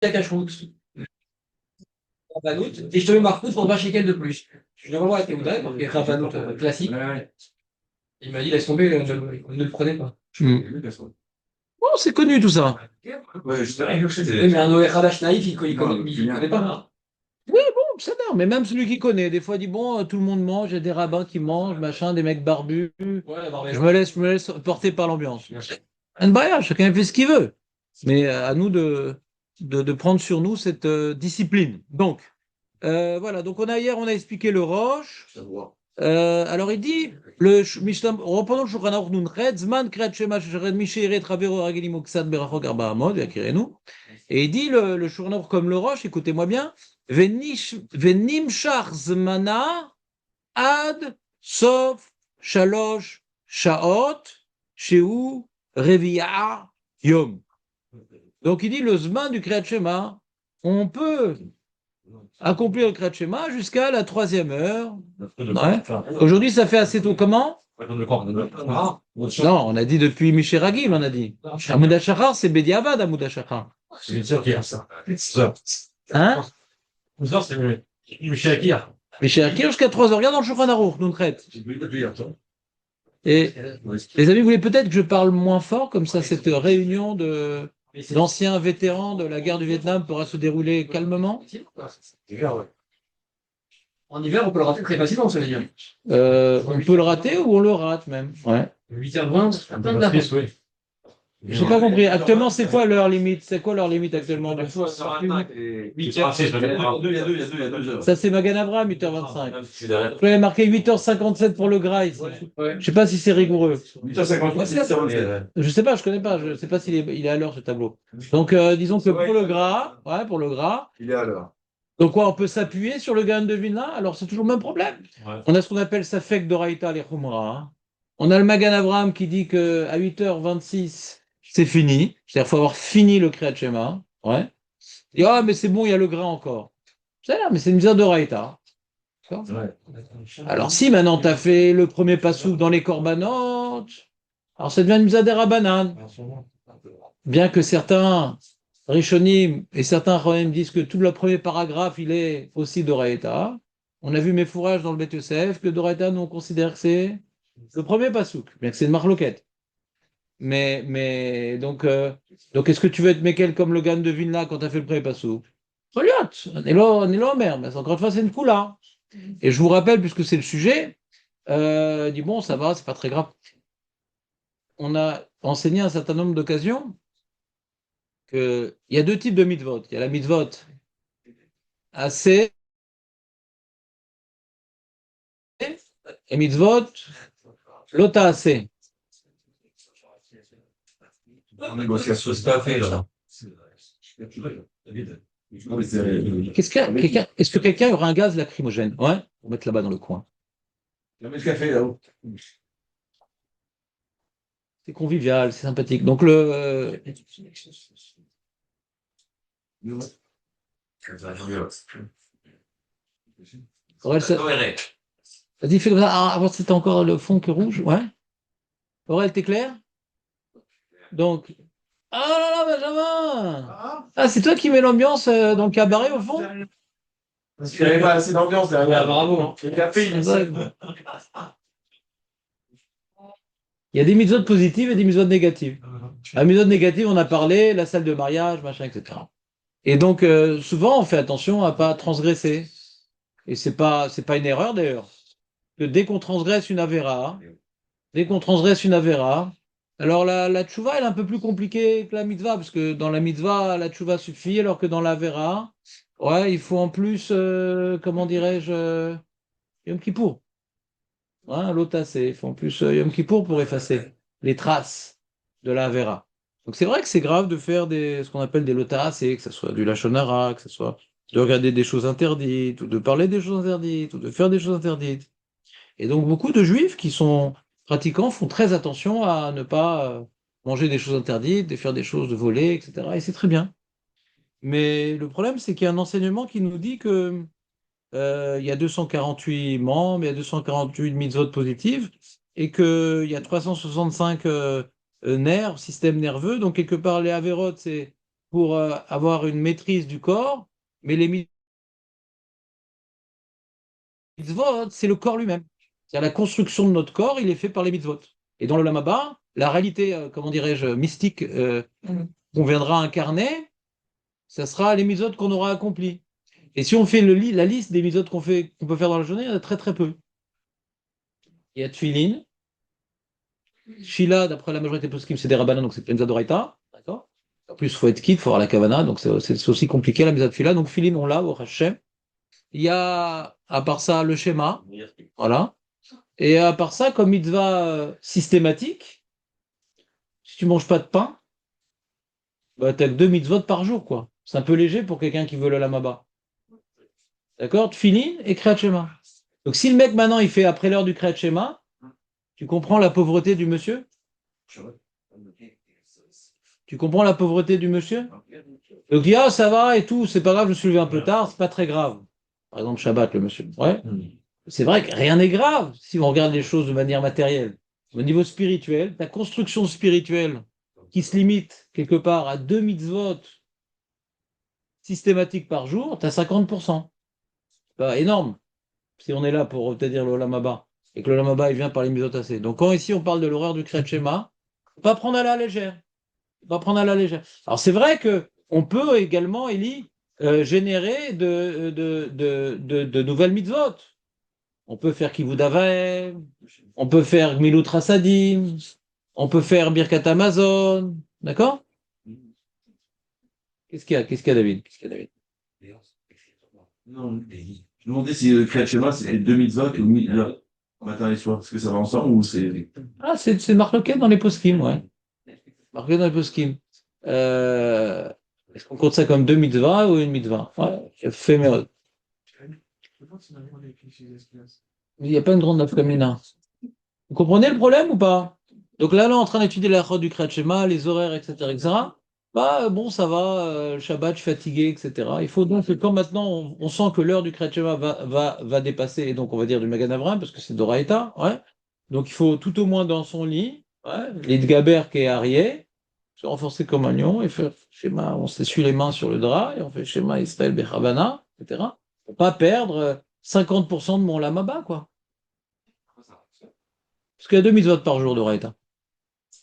la cache-route, Rabanout, et je te mets Marcout pour pas shekel de plus. Je vais revoir avec Yehuda, parce qu'il y a Rabanout classique. Il m'a dit, laisse tomber, ne le prenez pas. Bon, c'est connu tout ça. Ouais, je sais rien, je sais. Oui, mais un Noé Hadash naïf, il connaît pas. Hein. Oui, bon, c'est non, mais même celui qui connaît, des fois, il dit bon, tout le monde mange, il y a des rabbins qui mangent, machin, des mecs barbus. Ouais, je me laisse porter par l'ambiance. Un bail, chacun fait ce qu'il veut. Mais à nous de prendre sur nous cette discipline. Donc, voilà, donc hier, on a expliqué le roche. Alors il dit, reprenons le Shulchan Aruch Nunchot, Zman Kriyat Shema Shechet Mishe Yeret Chavero Ragelim Uksad Berachok Arba Amod, Yakirenu. Et il dit le Shulchan Aruch comme le roche, écoutez-moi bien, Venimshach Zmana Ad Sof Shalosh Shaot Sheu Revi'a Yom. Donc il dit le Zman du Kriyat Shema, on peut accomplir le Kriyat Shema jusqu'à la 3e heure. Ouais. Aujourd'hui, ça fait assez tôt. Comment? Non, on a dit depuis Michel Ragil, on a dit. Amoud HaShachar, c'est Bediavad, Amoud HaShachar. C'est sûr qu'il y a ça. Hein? C'est Michel Akir. Michel Ragil jusqu'à 3 heures. Regarde dans le Shulchan Aruch, nous traite. Et les amis, vous voulez peut-être que je parle moins fort, comme ça, cette réunion d'anciens vétérans de la guerre du Vietnam pourra se dérouler calmement? En hiver, on peut le rater très facilement, ça veut dire. On peut le rater ou on le rate même. Ouais. 8h20, oui. Je n'ai pas compris. Actuellement, c'est quoi leur limite? C'est quoi leur limite actuellement? 8h26, il y a 2 heures. Ça, c'est Magan Abraham, 8h25. Vous avez marqué 8h57 pour le gras ici. Je ne sais pas si c'est rigoureux. 8h53, Je ne sais pas, je ne connais pas. Je ne sais pas s'il est à l'heure, ce tableau. Donc, disons que pour le gras, il est à l'heure. donc quoi, on peut s'appuyer sur le Gaon de Vilna? Alors c'est toujours le même problème. Ouais. On a ce qu'on appelle Safek d'Oraïta les Khumra. Hein. On a le Magan Abraham qui dit qu'à 8h26, c'est fini. C'est-à-dire qu'il faut avoir fini le Kriyat Shema. Ouais. Il dit, ah, mais c'est bon, il y a le gras encore. C'est là, mais c'est une misère d'Oraïta. Ouais. Alors si maintenant tu as fait le premier passouk dans les Korbanot, alors ça devient une misère des Rabbanan. Bien que certains Rishonim et certains Chachamim disent que tout le premier paragraphe, il est aussi d'Oraïta. On a vu mes fourrages dans le Bet Yosef que d'Oraïta, nous on considère que c'est le premier pasouk, bien que c'est une marloquette. Donc est-ce que tu veux être Mekel comme le Gan de Vilna quand tu as fait le premier pasouk? Reliot, on est là, merde, mais encore une fois, c'est une coula. Et je vous rappelle, puisque c'est le sujet, dit bon, ça va, c'est pas très grave. On a enseigné un certain nombre d'occasions qu'il y a 2 types de mitzvot. Il y a la mitzvot assez et mitzvot lota assez. Négociation, c'est pas fait, là. Est-ce que quelqu'un aura un gaz lacrymogène? Ouais, on va mettre là-bas dans le coin. Il y a le café là-haut. C'est convivial, c'est sympathique. Donc Aurel, vas-y, fais comme ça. Ah, avant c'était encore le fond que rouge. Ouais. Aurel, t'es clair? Donc. Ah là là, Benjamin! Ah, c'est toi qui mets l'ambiance dans le cabaret au fond? Parce qu'il n'y avait pas assez d'ambiance derrière. Ah, bravo. Hein. Le café, il y a des mitzvot positives et des mitzvot négatives. La mitzvot négative, on a parlé, la salle de mariage, machin, etc. Et donc, souvent, on fait attention à pas transgresser. Et c'est pas une erreur d'ailleurs. Que dès qu'on transgresse une avéra, alors la tchouva, elle est un peu plus compliquée que la mitzvah, parce que dans la mitzvah, la tchouva suffit, alors que dans l'avéra, ouais, il faut en plus, comment dirais-je, Yom Kippour. Hein, l'otassé, il faut en plus Yom Kippour pour effacer les traces de l'avéra. Donc c'est vrai que c'est grave de faire ce qu'on appelle des lotassés, que ce soit du lachon hara, que ce soit de regarder des choses interdites, ou de parler des choses interdites, ou de faire des choses interdites. Et donc, beaucoup de juifs qui sont pratiquants font très attention à ne pas manger des choses interdites, de faire des choses de voler, etc. Et c'est très bien. Mais le problème, c'est qu'il y a un enseignement qui nous dit que il y a 248 membres, il y a 248 mitzvot positives, et qu'il y a 365 nerfs, système nerveux. Donc, quelque part, les avérotes, c'est pour avoir une maîtrise du corps, mais les mitzvot, c'est le corps lui-même. C'est-à-dire la construction de notre corps, il est fait par les mitzvot. Et dans le Lamaba, la réalité, comment dirais-je, mystique qu'on viendra incarner, ça sera les mitzvot qu'on aura accomplis. Et si on fait la liste des mitzvot qu'on peut faire dans la journée, il y en a très très peu. Il y a Tfilin, Shila, d'après la majorité poskim, c'est des rabbanan, donc c'est pas une zadoraita. D'accord. En plus, il faut être quitte, il faut avoir la kavana, donc c'est aussi compliqué la mise à Tfila. Donc Tfilin, on l'a, au Hashem. Il y a, à part ça, le schéma. Voilà. Et à part ça, comme mitzvah systématique, si tu manges pas de pain, bah, t'as que 2 mitzvot par jour, quoi. C'est un peu léger pour quelqu'un qui veut le lamaba. D'accord? Tfilin et Kriyat Shema. Donc si le mec maintenant il fait après l'heure du Kriyat Shema, tu comprends la pauvreté du monsieur? Tu comprends la pauvreté du monsieur? Donc il dit ah ça va et tout, c'est pas grave, je me suis levé un peu tard, c'est pas très grave. Par exemple Shabbat le monsieur. Ouais. C'est vrai que rien n'est grave si on regarde les choses de manière matérielle. Au niveau spirituel, ta construction spirituelle qui se limite quelque part à 2 mitzvot systématiques par jour, tu as 50%. C'est pas énorme si on est là pour obtenir le Olam Haba et que le Olam Haba il vient par les mitzvot assez. Donc quand ici on parle de l'horreur du Kriyat Shema, pas prendre à la légère. Pas prendre à la légère. Alors c'est vrai que on peut également, Eli, générer de nouvelles mitzvot. On peut faire Kivud Avaim, on peut faire Gmilut Rasadim, on peut faire Birkat Amazon, d'accord? Qu'est-ce qu'il y a, David? Qu'est-ce qu'il y a, David? Non, je demandais si le Kriyat Shema, c'est 2020 ou 1000 matin et soir. Est-ce que ça va ensemble ou c'est. Ah, c'est marqué dans les poskim, ouais. Marqué dans les poskim. Euh, Est-ce qu'on compte ça comme 2 mitzvahs ou une mitzvah? Ouais, fait, mais il n'y a pas une grande nafkamina. Vous comprenez le problème ou pas? Donc là, on est en train d'étudier la chod du Kriyat Shema, les horaires, etc., etc. Bah, bon, ça va, le Shabbat, je suis fatigué, etc. Il faut donc que quand maintenant on sent que l'heure du Kriyat Shema va dépasser, et donc on va dire du Magan Avraham, parce que c'est Doraïta, ouais. Donc il faut tout au moins dans son lit, ouais, les Gaber qui est arrière, se renforcer comme un lion, et faire Shema, on s'essuie les mains sur le drap, et on fait Shema Israël Bechavana, etc. Pour pas perdre 50% de mon lamaba, quoi. Parce qu'il y a 2 mitzvot par jour de Raïta.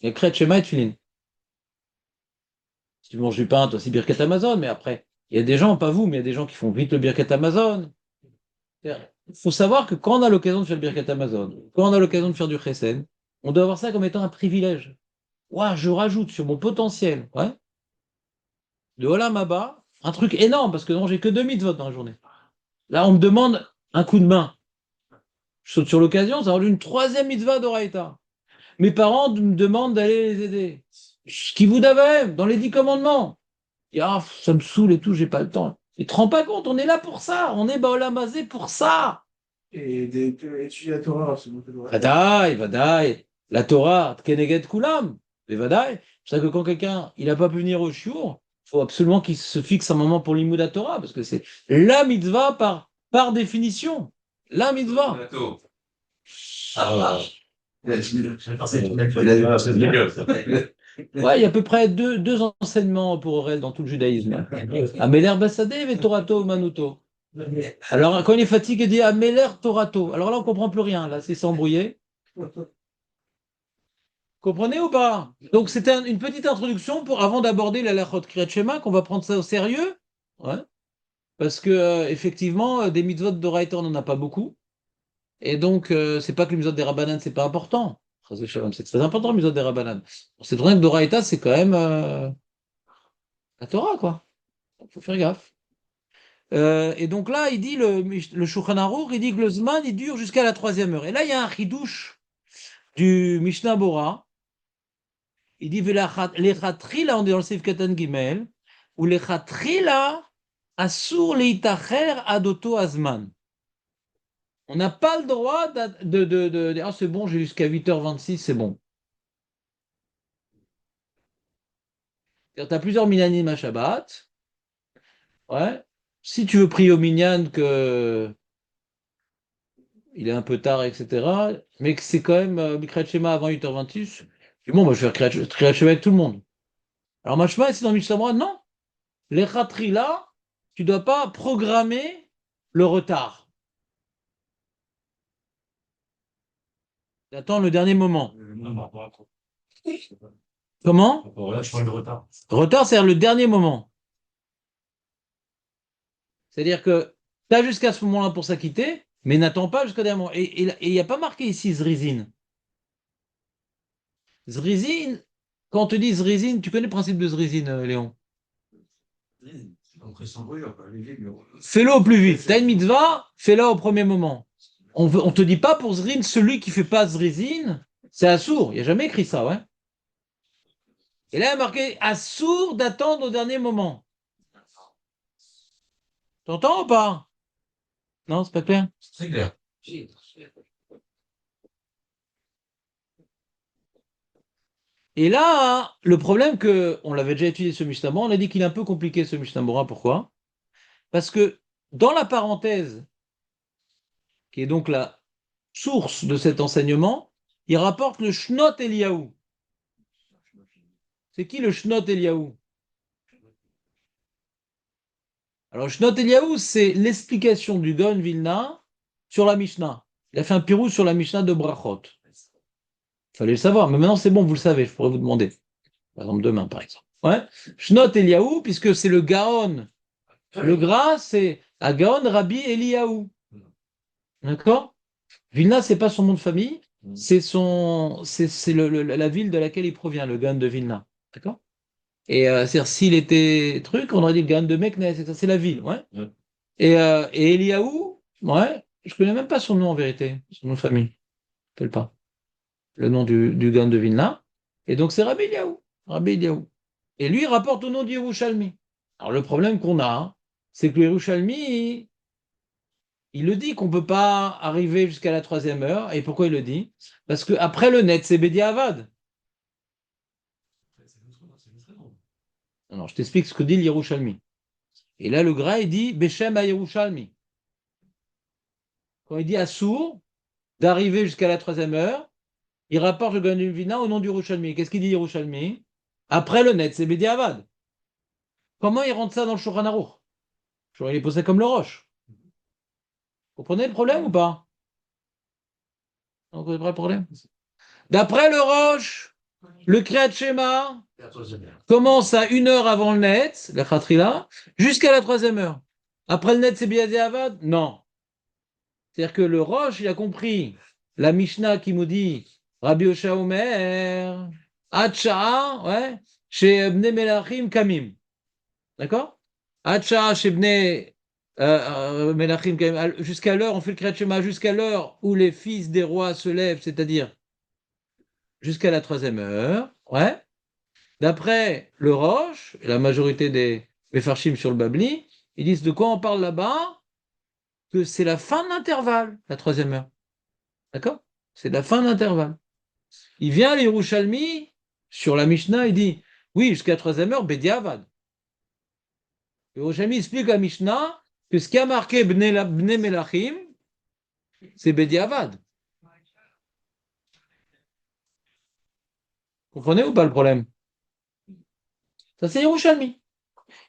Il y a Kriyat Shema et Tfilin. Si tu manges du pain, toi aussi Birkat Amazon, mais après, il y a des gens, pas vous, mais il y a des gens qui font vite le Birkat Amazon. Il faut savoir que quand on a l'occasion de faire le Birkat Amazon, quand on a l'occasion de faire du Chesed, on doit voir ça comme étant un privilège. Ouah, je rajoute sur mon potentiel, ouais, de Olam Haba, un truc énorme, parce que non, j'ai que 2 mitzvot dans la journée. Là, on me demande un coup de main. Je saute sur l'occasion, ça rajoute une troisième mitzvah d'Oraïta. Mes parents me demandent d'aller les aider. Qui vous d'avait dans les 10 commandements. Et, ah, ça me saoule et tout, j'ai pas le temps. Et te rends pas compte, on est là pour ça. On est Baolamazé pour ça. Et étudier la Torah, c'est beaucoup de Vadaï, Vadaï. La Torah, Keneged Kulam. Mais Vadaï. C'est ça que quand quelqu'un il n'a pas pu venir au shiur, il faut absolument qu'il se fixe un moment pour l'imoud Torah, parce que c'est la mitzvah par définition. La mitzvah. Ah. Ouais, il y a à peu près deux enseignements pour Aurel dans tout le judaïsme. Ameler Bassadeh et Torato Manuto. Alors, quand il est fatigué, il dit Ameler Torato. Alors là, on ne comprend plus rien. Là, c'est s'embrouiller. Comprenez ou pas? Donc, c'était une petite introduction avant d'aborder la Lachot Kriyat Shema, qu'on va prendre ça au sérieux. Ouais. Parce que, effectivement, des mitzvot d'Oraïta, on n'en a pas beaucoup. Et donc, c'est pas que les mitzvot des Rabbanan, c'est pas important. C'est très important, les mitzvot des Rabbanan. C'est vrai que d'Oraïta, c'est quand même la Torah, quoi. Il faut faire gaffe. Et donc là, il dit, le Shulchan Aruch, il dit que le Zman, il dure jusqu'à la 3e heure. Et là, il y a un chidouche du Mishnah Bora. Il dit, Lechatrila, on est dans le Seif Katan Gimel, ou Lechatrila, Asur Leitacher Adoto Azman. On n'a pas le droit ah, c'est bon, j'ai jusqu'à 8h26, c'est bon. Tu as plusieurs minyanim à Shabbat. Ouais. Si tu veux prier au minyan que il est un peu tard, etc., mais que c'est quand même Kriyat Shema avant 8h26, je dis bon, bah, je vais faire Kriyat Shema avec tout le monde. Alors, Machma, c'est dans Mishnah, non. Les khatrila, tu ne dois pas programmer le retard. Attends le dernier moment. Comment? Là, je parle de retard. Retard, c'est le dernier moment. C'est-à-dire que tu as jusqu'à ce moment-là pour s'acquitter, mais n'attends pas jusqu'au dernier moment. Et il n'y a pas marqué ici Zrizin. Zrizin, quand on te dit Zrizin, tu connais le principe de Zrizin, Léon? Fais-le au plus vite. T'as une mitzvah, fais-la au premier moment. On te dit pas pour Zrin, celui qui fait pas Zrizin, c'est assourd. Il n'y a jamais écrit ça, ouais. Et là, il y a marqué assourd d'attendre au dernier moment. T'entends ou pas? Non, c'est pas clair. C'est clair. Et là, le problème que, on l'avait déjà étudié ce Mishnah Bora, on a dit qu'il est un peu compliqué ce Mishnah Bora. Pourquoi? Parce que dans la parenthèse, qui est donc la source de cet enseignement, il rapporte le Shnot Eliyahu. C'est qui le Shnot Eliyahu? Alors, Shnot Eliyahu, c'est l'explication du Gaon Vilna sur la Mishnah. Il a fait un pirou sur la Mishnah de Brachot. Il fallait le savoir, mais maintenant c'est bon, vous le savez, je pourrais vous demander. Par exemple, demain, par exemple. Ouais. Shnot Eliyahu, puisque c'est le Gaon. Le Gras, c'est à Gaon Rabbi Eliyahu. D'accord? Vilna, c'est pas son nom de famille, c'est la ville de laquelle il provient, le Gaon de Vilna. D'accord? Et c'est-à-dire, s'il était truc, on aurait dit le Gaon de Meknes, c'est la ville, ouais. Et Eliyahu, ouais, je connais même pas son nom en vérité, son nom de famille. Je ne rappelle pas. Le nom du Gaon de Vilna. Et donc, c'est Rabbi Eliyahu. Rabbi Eliyahu. Et lui, il rapporte au nom du Yerushalmi. Alors, le problème qu'on a, c'est que le Yerushalmi, il le dit qu'on ne peut pas arriver jusqu'à la 3e heure. Et pourquoi il le dit? Parce qu'après le net, c'est Bediavad. Non, je t'explique ce que dit le Yerushalmi. Et là, le Gras, il dit Beshem à Yerushalmi. Quand il dit à Sour, d'arriver jusqu'à la 3e heure, il rapporte le Gaon de Vilna au nom du Yerushalmi. Qu'est-ce qu'il dit Yerushalmi? Après le net, c'est Bediavad. Comment il rentre ça dans le Shulchan Aruch? Il est posé comme le roche. Vous comprenez le problème ou pas? Vous comprenez pas le problème? D'après le roche, le Kriyat Shema commence à 1 heure avant le net, la Khatrila, jusqu'à la 3e heure. Après le net, c'est Bediavad? Non. C'est-à-dire que le roche, il a compris la Mishnah qui nous dit Rabbi Osha Omer, Hacha, ouais, chez Bnei Melachim Kamim. D'accord? Hacha chez Bnei Melachim Kamim. Jusqu'à l'heure, on fait le Kriyat Shema jusqu'à l'heure où les fils des rois se lèvent, c'est-à-dire jusqu'à la 3e heure. Ouais. D'après le Roche, et la majorité des Mefarshim sur le Babli, ils disent de quoi on parle là-bas? Que c'est la fin de l'intervalle, la 3e heure. D'accord? C'est la fin de l'intervalle. Il vient à l'Yerushalmi, sur la Mishnah, il dit, oui, jusqu'à la 3e heure, Bediavad. L'Yerushalmi explique à la Mishnah que ce qui a marqué Bnei Melachim, c'est Bediavad. Comprenez ou pas le problème? Ça, c'est Yerushalmi.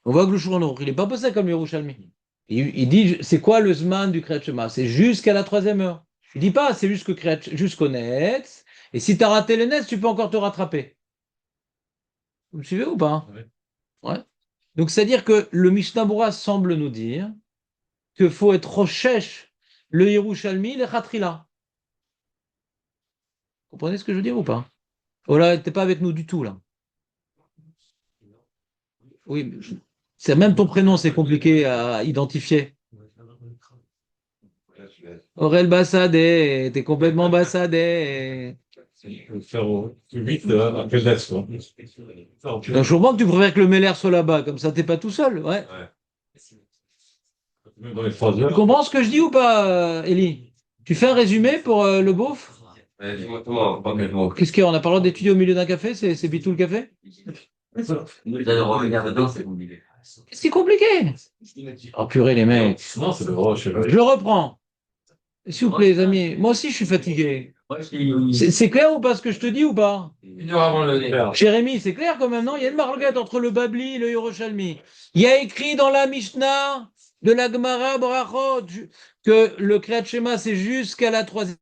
On voit que le Shulchan Aruch, il n'est pas posé comme Yerushalmi. Il dit, c'est quoi le Zman du Kriyat Shema? C'est jusqu'à la 3e heure. Il dit pas, c'est jusqu'au Netz. Et si tu as raté le Netz, tu peux encore te rattraper. Vous me suivez ou pas? Ouais. Donc, c'est-à-dire que le Mishnah Bora semble nous dire qu'il faut être rochèche, le Yerushalmi, le Khatrila. Vous comprenez ce que je veux dire ou pas? Oh là, t'es pas avec nous du tout, là. Oui, mais c'est même ton prénom, c'est compliqué à identifier. Aurel Bassadé, t'es complètement Bassadé. Faire au plus vite après le reste, quoi. Je comprends que tu préfères que le Meller soit là-bas, comme ça t'es pas tout seul, ouais. Même dans les 3 Tu heures. comprends ce que je dis ou pas, Elie? Tu fais un résumé pour le beauf? Qu'est-ce qu'il y a? On a pas le droit d'étudier au milieu d'un café? C'est Bitou le café? Qu'est-ce qui est compliqué? Oh purée, les mecs. Non, c'est le roche. Je le reprends. S'il vous plaît, les amis. Moi aussi, je suis fatigué. C'est clair ou pas ce que je te dis ou pas? Une heure avant le départ. Jérémy, c'est clair quand même, non? Il y a une marloquette entre le Babli et le Yerushalmi. Il y a écrit dans la Mishnah de la Gemara Brachot que le Kriyat Shema, c'est jusqu'à la troisième.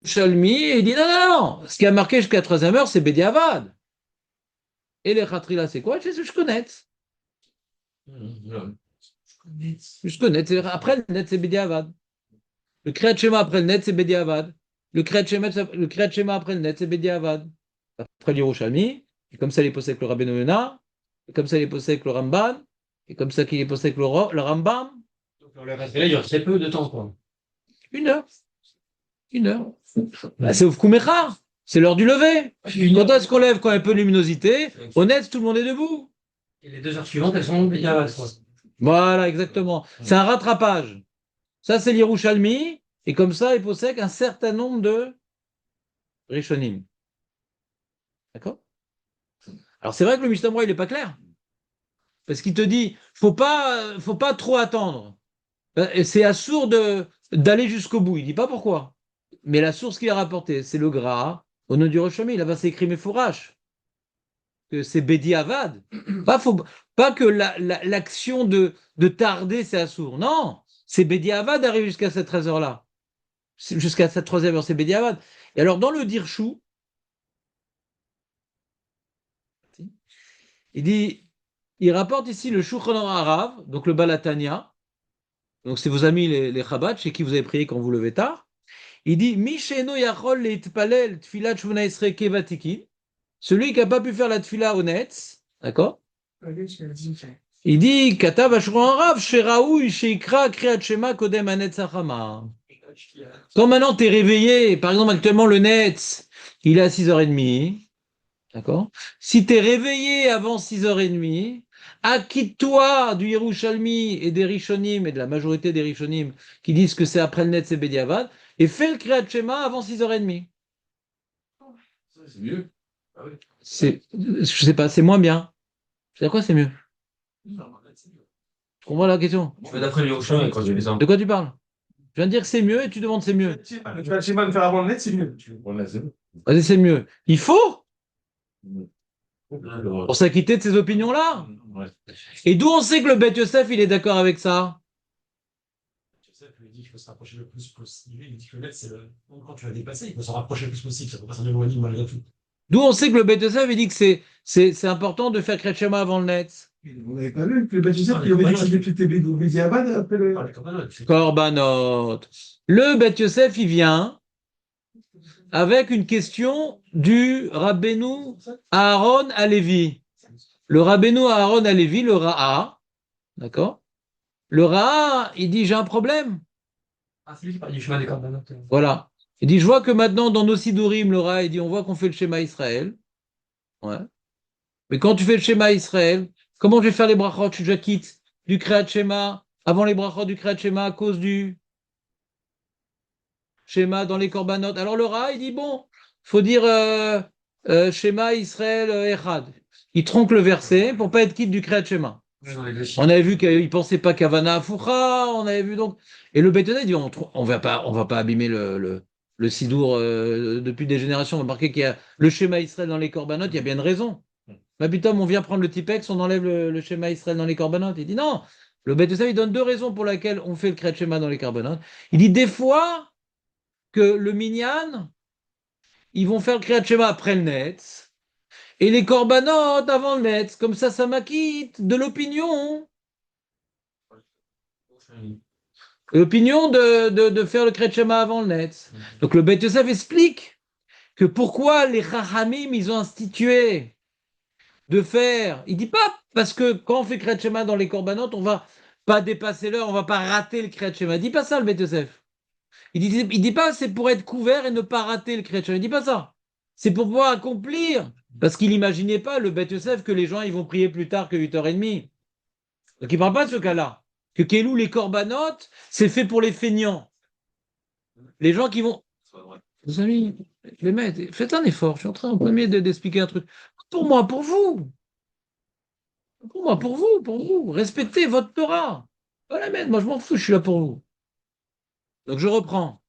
Yerushalmi, et il dit non, non, non. Ce qui a marqué jusqu'à la troisième heure, c'est Bediavad. Et les Khatrila, c'est quoi? Je connais. Je connais. Après le net, c'est Bediavad. Le Kriyat Shema après le net, c'est Bediavad. Le Kriyat Shema après le net, c'est Bediavad. Après l'Yerushalmi, et comme ça, il est posé avec le Rabbeinu Yonah, et comme ça, il est posé avec le Ramban, et comme ça, qu'il est posé avec le Rambam. Donc, le reste, là, il y a très peu de temps, quoi. 1 heure. 1 heure. Bah, c'est Oufkoumecha. C'est l'heure du lever. Quand est-ce qu'on lève quand il y a un peu de luminosité? Honnête, tout le monde est debout. Et les 2 heures suivantes, elles sont déjà. Voilà, exactement. C'est un rattrapage. Ça, c'est l'Yerushalmi, et comme ça, il possède un certain nombre de Rishonim. D'accord? Alors, c'est vrai que le Mishnah Berurah, il n'est pas clair. Parce qu'il te dit, faut pas trop attendre. Et c'est assourd d'aller jusqu'au bout. Il dit pas pourquoi. Mais la source qu'il a rapportée, c'est le Gra, au nom du Rosh Hashanah. Là-bas, c'est écrit Mefourash. Que c'est Bedi Avad. Pas que l'action de tarder, c'est assourd. Non, c'est Bedi Avad d'arriver jusqu'à cette 13h-là. Jusqu'à cette troisième heure, c'est Bedi Avad. Et alors, dans le Dirshu, il rapporte ici le Shulchan Arav, donc le Balatania. Donc, c'est vos amis les Chabad, chez qui vous avez prié quand vous levez tard. Il dit Misheno Yachol Leitpalel Tfilat Shmona Esrei Kevatikin. Celui qui n'a pas pu faire la tfila honnête, d'accord? Il dit Katav Ashron Arav Sheraoui Sheikra Kriyat Shema Kodem Anet Sachama. Quand maintenant tu es réveillé, par exemple actuellement le net, il est à 6h30, d'accord? Si tu es réveillé avant 6h30, acquitte-toi du Yerushalmi et des Rishonim et de la majorité des Rishonim qui disent que c'est après le net, c'est Bediavad, et fais le Kriyat Shema avant 6h30. C'est mieux. Je sais pas, c'est moins bien. C'est quoi, c'est mieux? Je comprends la question. D'après le Yerushalmi, quand j'ai les De quoi tu parles? Je viens de dire que c'est mieux et tu demandes c'est mieux. Le Kriyat Shema me faire avant le net, c'est mieux. Vas-y, c'est mieux. Il faut pour s'acquitter de ces opinions-là. Et d'où on sait que le Beth Yosef, il est d'accord avec ça? Joseph lui dit qu'il faut se rapprocher le plus possible. Il dit que le net, c'est le. Quand tu vas dépasser, il faut s'en rapprocher le plus possible. Ça ne peut pas s'en éloigner malgré tout. D'où on sait que le Beth Yosef, il dit que c'est important de faire Kriyat Shema avant le net. On n'avait pas vu que le Beth Yosef, il avait dit que c'était Bedi Avad après le. Korbanot. Le Beth Yosef, il vient avec une question du Rabbeinu Aaron Alevi. Le Rabbeinu Aaron Alevi, le Ra'a, d'accord? Le Ra'a, il dit j'ai un problème. Ah, c'est lui qui parle du chemin des corbanotes. Voilà. Il dit je vois que maintenant dans nos Sidurim, le Ra'a, il dit on voit qu'on fait le schéma Israël. Ouais. Mais quand tu fais le schéma Israël, comment je vais faire les brachot? Je quitte du Kriyat Shema avant les brachot du Kriyat Shema à cause du schéma dans les corbanotes. Alors le Ra'a, il dit bon, faut dire schéma Israël Echad. Il tronque le verset pour pas être quitte du Kriyat Shema. On avait vu qu'il ne pensait pas Kavana Afoucha, on avait vu donc. Et le Beth Yosef dit on va pas abîmer le Sidour depuis des générations. On va marquer qu'il y a le schéma Israël dans les corbanotes, il y a bien une raison. Mais putain, on vient prendre le Tipex, on enlève le schéma Israël dans les corbanotes. Il dit non. Le Beth Yosef, il donne 2 raisons pour lesquelles on fait le Kriyat Shema dans les corbanotes. Il dit des fois que le Minyan, ils vont faire le Kriyat Shema après le net. Et les corbanotes avant le net, comme ça m'acquitte de l'opinion. L'opinion de faire le Kriyat Shema avant le net. Donc le Beth Yosef explique que pourquoi les Chachamim, ils ont institué de faire. Il dit pas parce que quand on fait Kriyat Shema dans les corbanotes, on va pas dépasser l'heure, on va pas rater le Kriyat Shema. Il dit pas ça le Beth Yosef. Il dit pas c'est pour être couvert et ne pas rater le Kriyat Shema. Il dit pas ça. C'est pour pouvoir accomplir. Parce qu'il n'imaginait pas le Beth Yosef que les gens ils vont prier plus tard que 8h30. Donc il parle pas de ce cas-là. Que Kelou, les corbanotes, c'est fait pour les feignants. Les gens qui vont. Les amis, les maîtres, faites un effort. Je suis en train en premier d'expliquer un truc. Pour moi, pour vous. Pour moi, pour vous, pour vous. Respectez votre Torah. Pas la maître, moi je m'en fous, je suis là pour vous. Donc je reprends.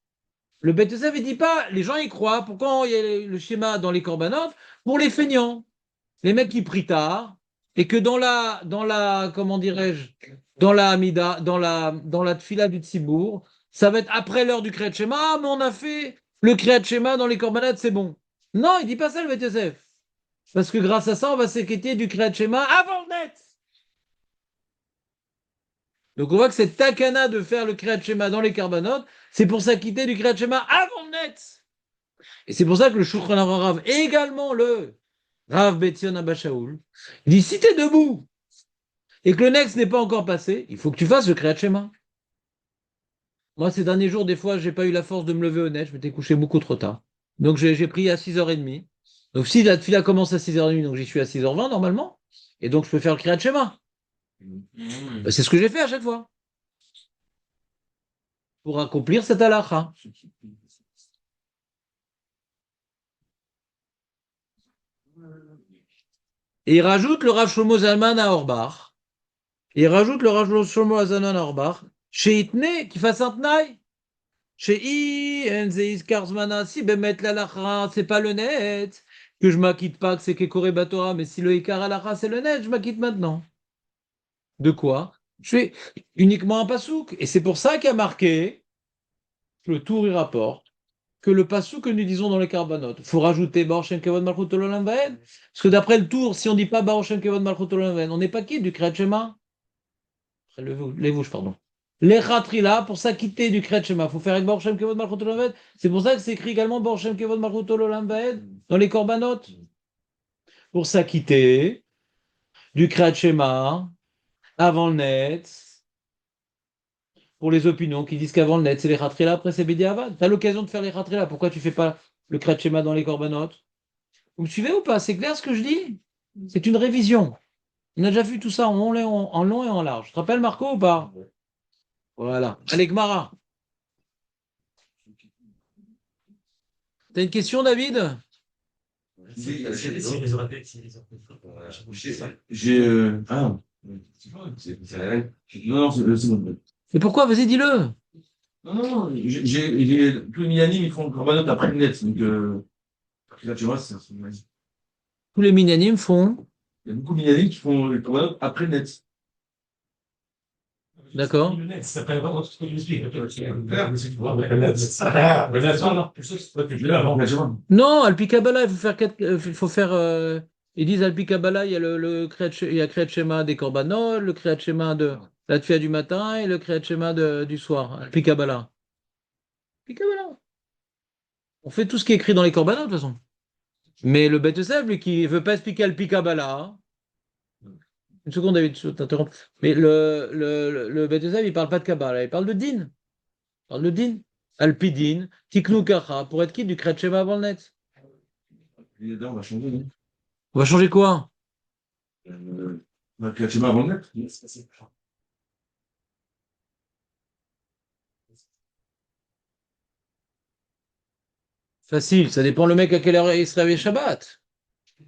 Le Beth Yosef, il dit pas, les gens y croient. Pourquoi il y a le schéma dans les corbanotes? Pour les feignants. Les mecs qui prient tard. Et que comment dirais-je, dans la Hamida, dans la Tfila du Tzibour, ça va être après l'heure du Kriyat Shema. Ah, mais on a fait le Kriyat Shema dans les corbanotes, c'est bon. Non, il dit pas ça le Beth Yosef. Parce que grâce à ça, on va s'inquiéter du Kriyat Shema avant le net. Donc on voit que cette takana de faire le Kriyat Shema dans les corbanotes, c'est pour s'acquitter du Kriyat Shema avant le net. Et c'est pour ça que le Shulchan Aruch Rav, et également le Rav Betzion Abba Shaul, il dit si tu es debout et que le next n'est pas encore passé, il faut que tu fasses le Kriyat Shema. Moi, ces derniers jours, des fois, j'ai pas eu la force de me lever au net, je m'étais couché beaucoup trop tard. Donc j'ai prié à 6h30. Donc si la tefila commence à 6h30, donc j'y suis à 6h20 normalement, et donc je peux faire le Kriyat Shema. Ben, c'est ce que j'ai fait à chaque fois. Pour accomplir cette halakha. Et il rajoute le Rav Shlomo Zalman à Orbach. Et il rajoute le Rav Shlomo Zalman à Orbach. Chez Itne, qui fasse un tnaï. Chez I, Enzeis Karzmana, si Bemet l'halakha, c'est pas le net. Que je m'acquitte pas, que c'est Kekore Batora, mais si le Ikar halakha, c'est le net, je m'acquitte maintenant. De quoi? Je fais uniquement un pasouk. Et c'est pour ça qu'il y a marqué, le tour il rapporte, que le pasouk que nous disons dans les carbanotes, il faut rajouter Baruch Shem Kevod Malchut Olam Vaed. Parce que d'après le tour, si on ne dit pas Baruch Shem Kevod Malchut Olam Vaed, on n'est pas quitte du Kriyat Shema. Les vouches, pardon. Les Khatrila, pour s'acquitter du Kriyat Shema, il faut faire avec Baruch Shem Kevod Malchut Olam Vaed. C'est pour ça que c'est écrit également Baruch Shem Kevod Malchut Olam Vaed dans les corbanotes. Pour s'acquitter du Kriyat Shema avant le net. Pour les opinions qui disent qu'avant le net, c'est les Khatrila, après c'est Bediavad. Tu as l'occasion de faire les Khatrila, pourquoi tu ne fais pas le Kriyat Shema dans les corbanotes? Vous me suivez ou pas? C'est clair ce que je dis? C'est une révision. On a déjà vu tout ça en long et en large. Tu te rappelles Marco ou pas? Voilà. Allez, Gmara. T'as une question, David? Non, c'est bon. Mais pourquoi? Vas-y, dis-le. Non, tous les Milanim, ils font le corbanote après le net. Donc, là, tu vois, Tous les minyanim font. il y a beaucoup de Milanim qui font le corbanote après le net. D'accord. Le net, ça s'appelle vraiment tout ce que tu expliques. Non, Alpi Kabbalah, il faut faire. Ils disent Alpi Kabbalah, il y a il y a Kriyat Shema des Korbanot, le Kriyat Shema de la Tfila du matin et le Kriyat Shema du soir. Alpi Kabbalah. Alpi Kabbalah. On fait tout ce qui est écrit dans les Korbanot, de toute façon. Mais le Beth Yosef, lui, qui ne veut pas expliquer Alpi Kabbalah. Une seconde, David, je t'interromps. Mais le Beth Yosef, il ne parle pas de Kabbalah, il parle de Din. Il parle de Din. Alpidin, Tiknu Kacha, pour être quitte du Kriyat Shema avant le net. Et là, on va changer, non? On va changer quoi? Le Kriyat Shema avant le net. Facile, ça dépend le mec à quelle heure il se réveille Shabbat. De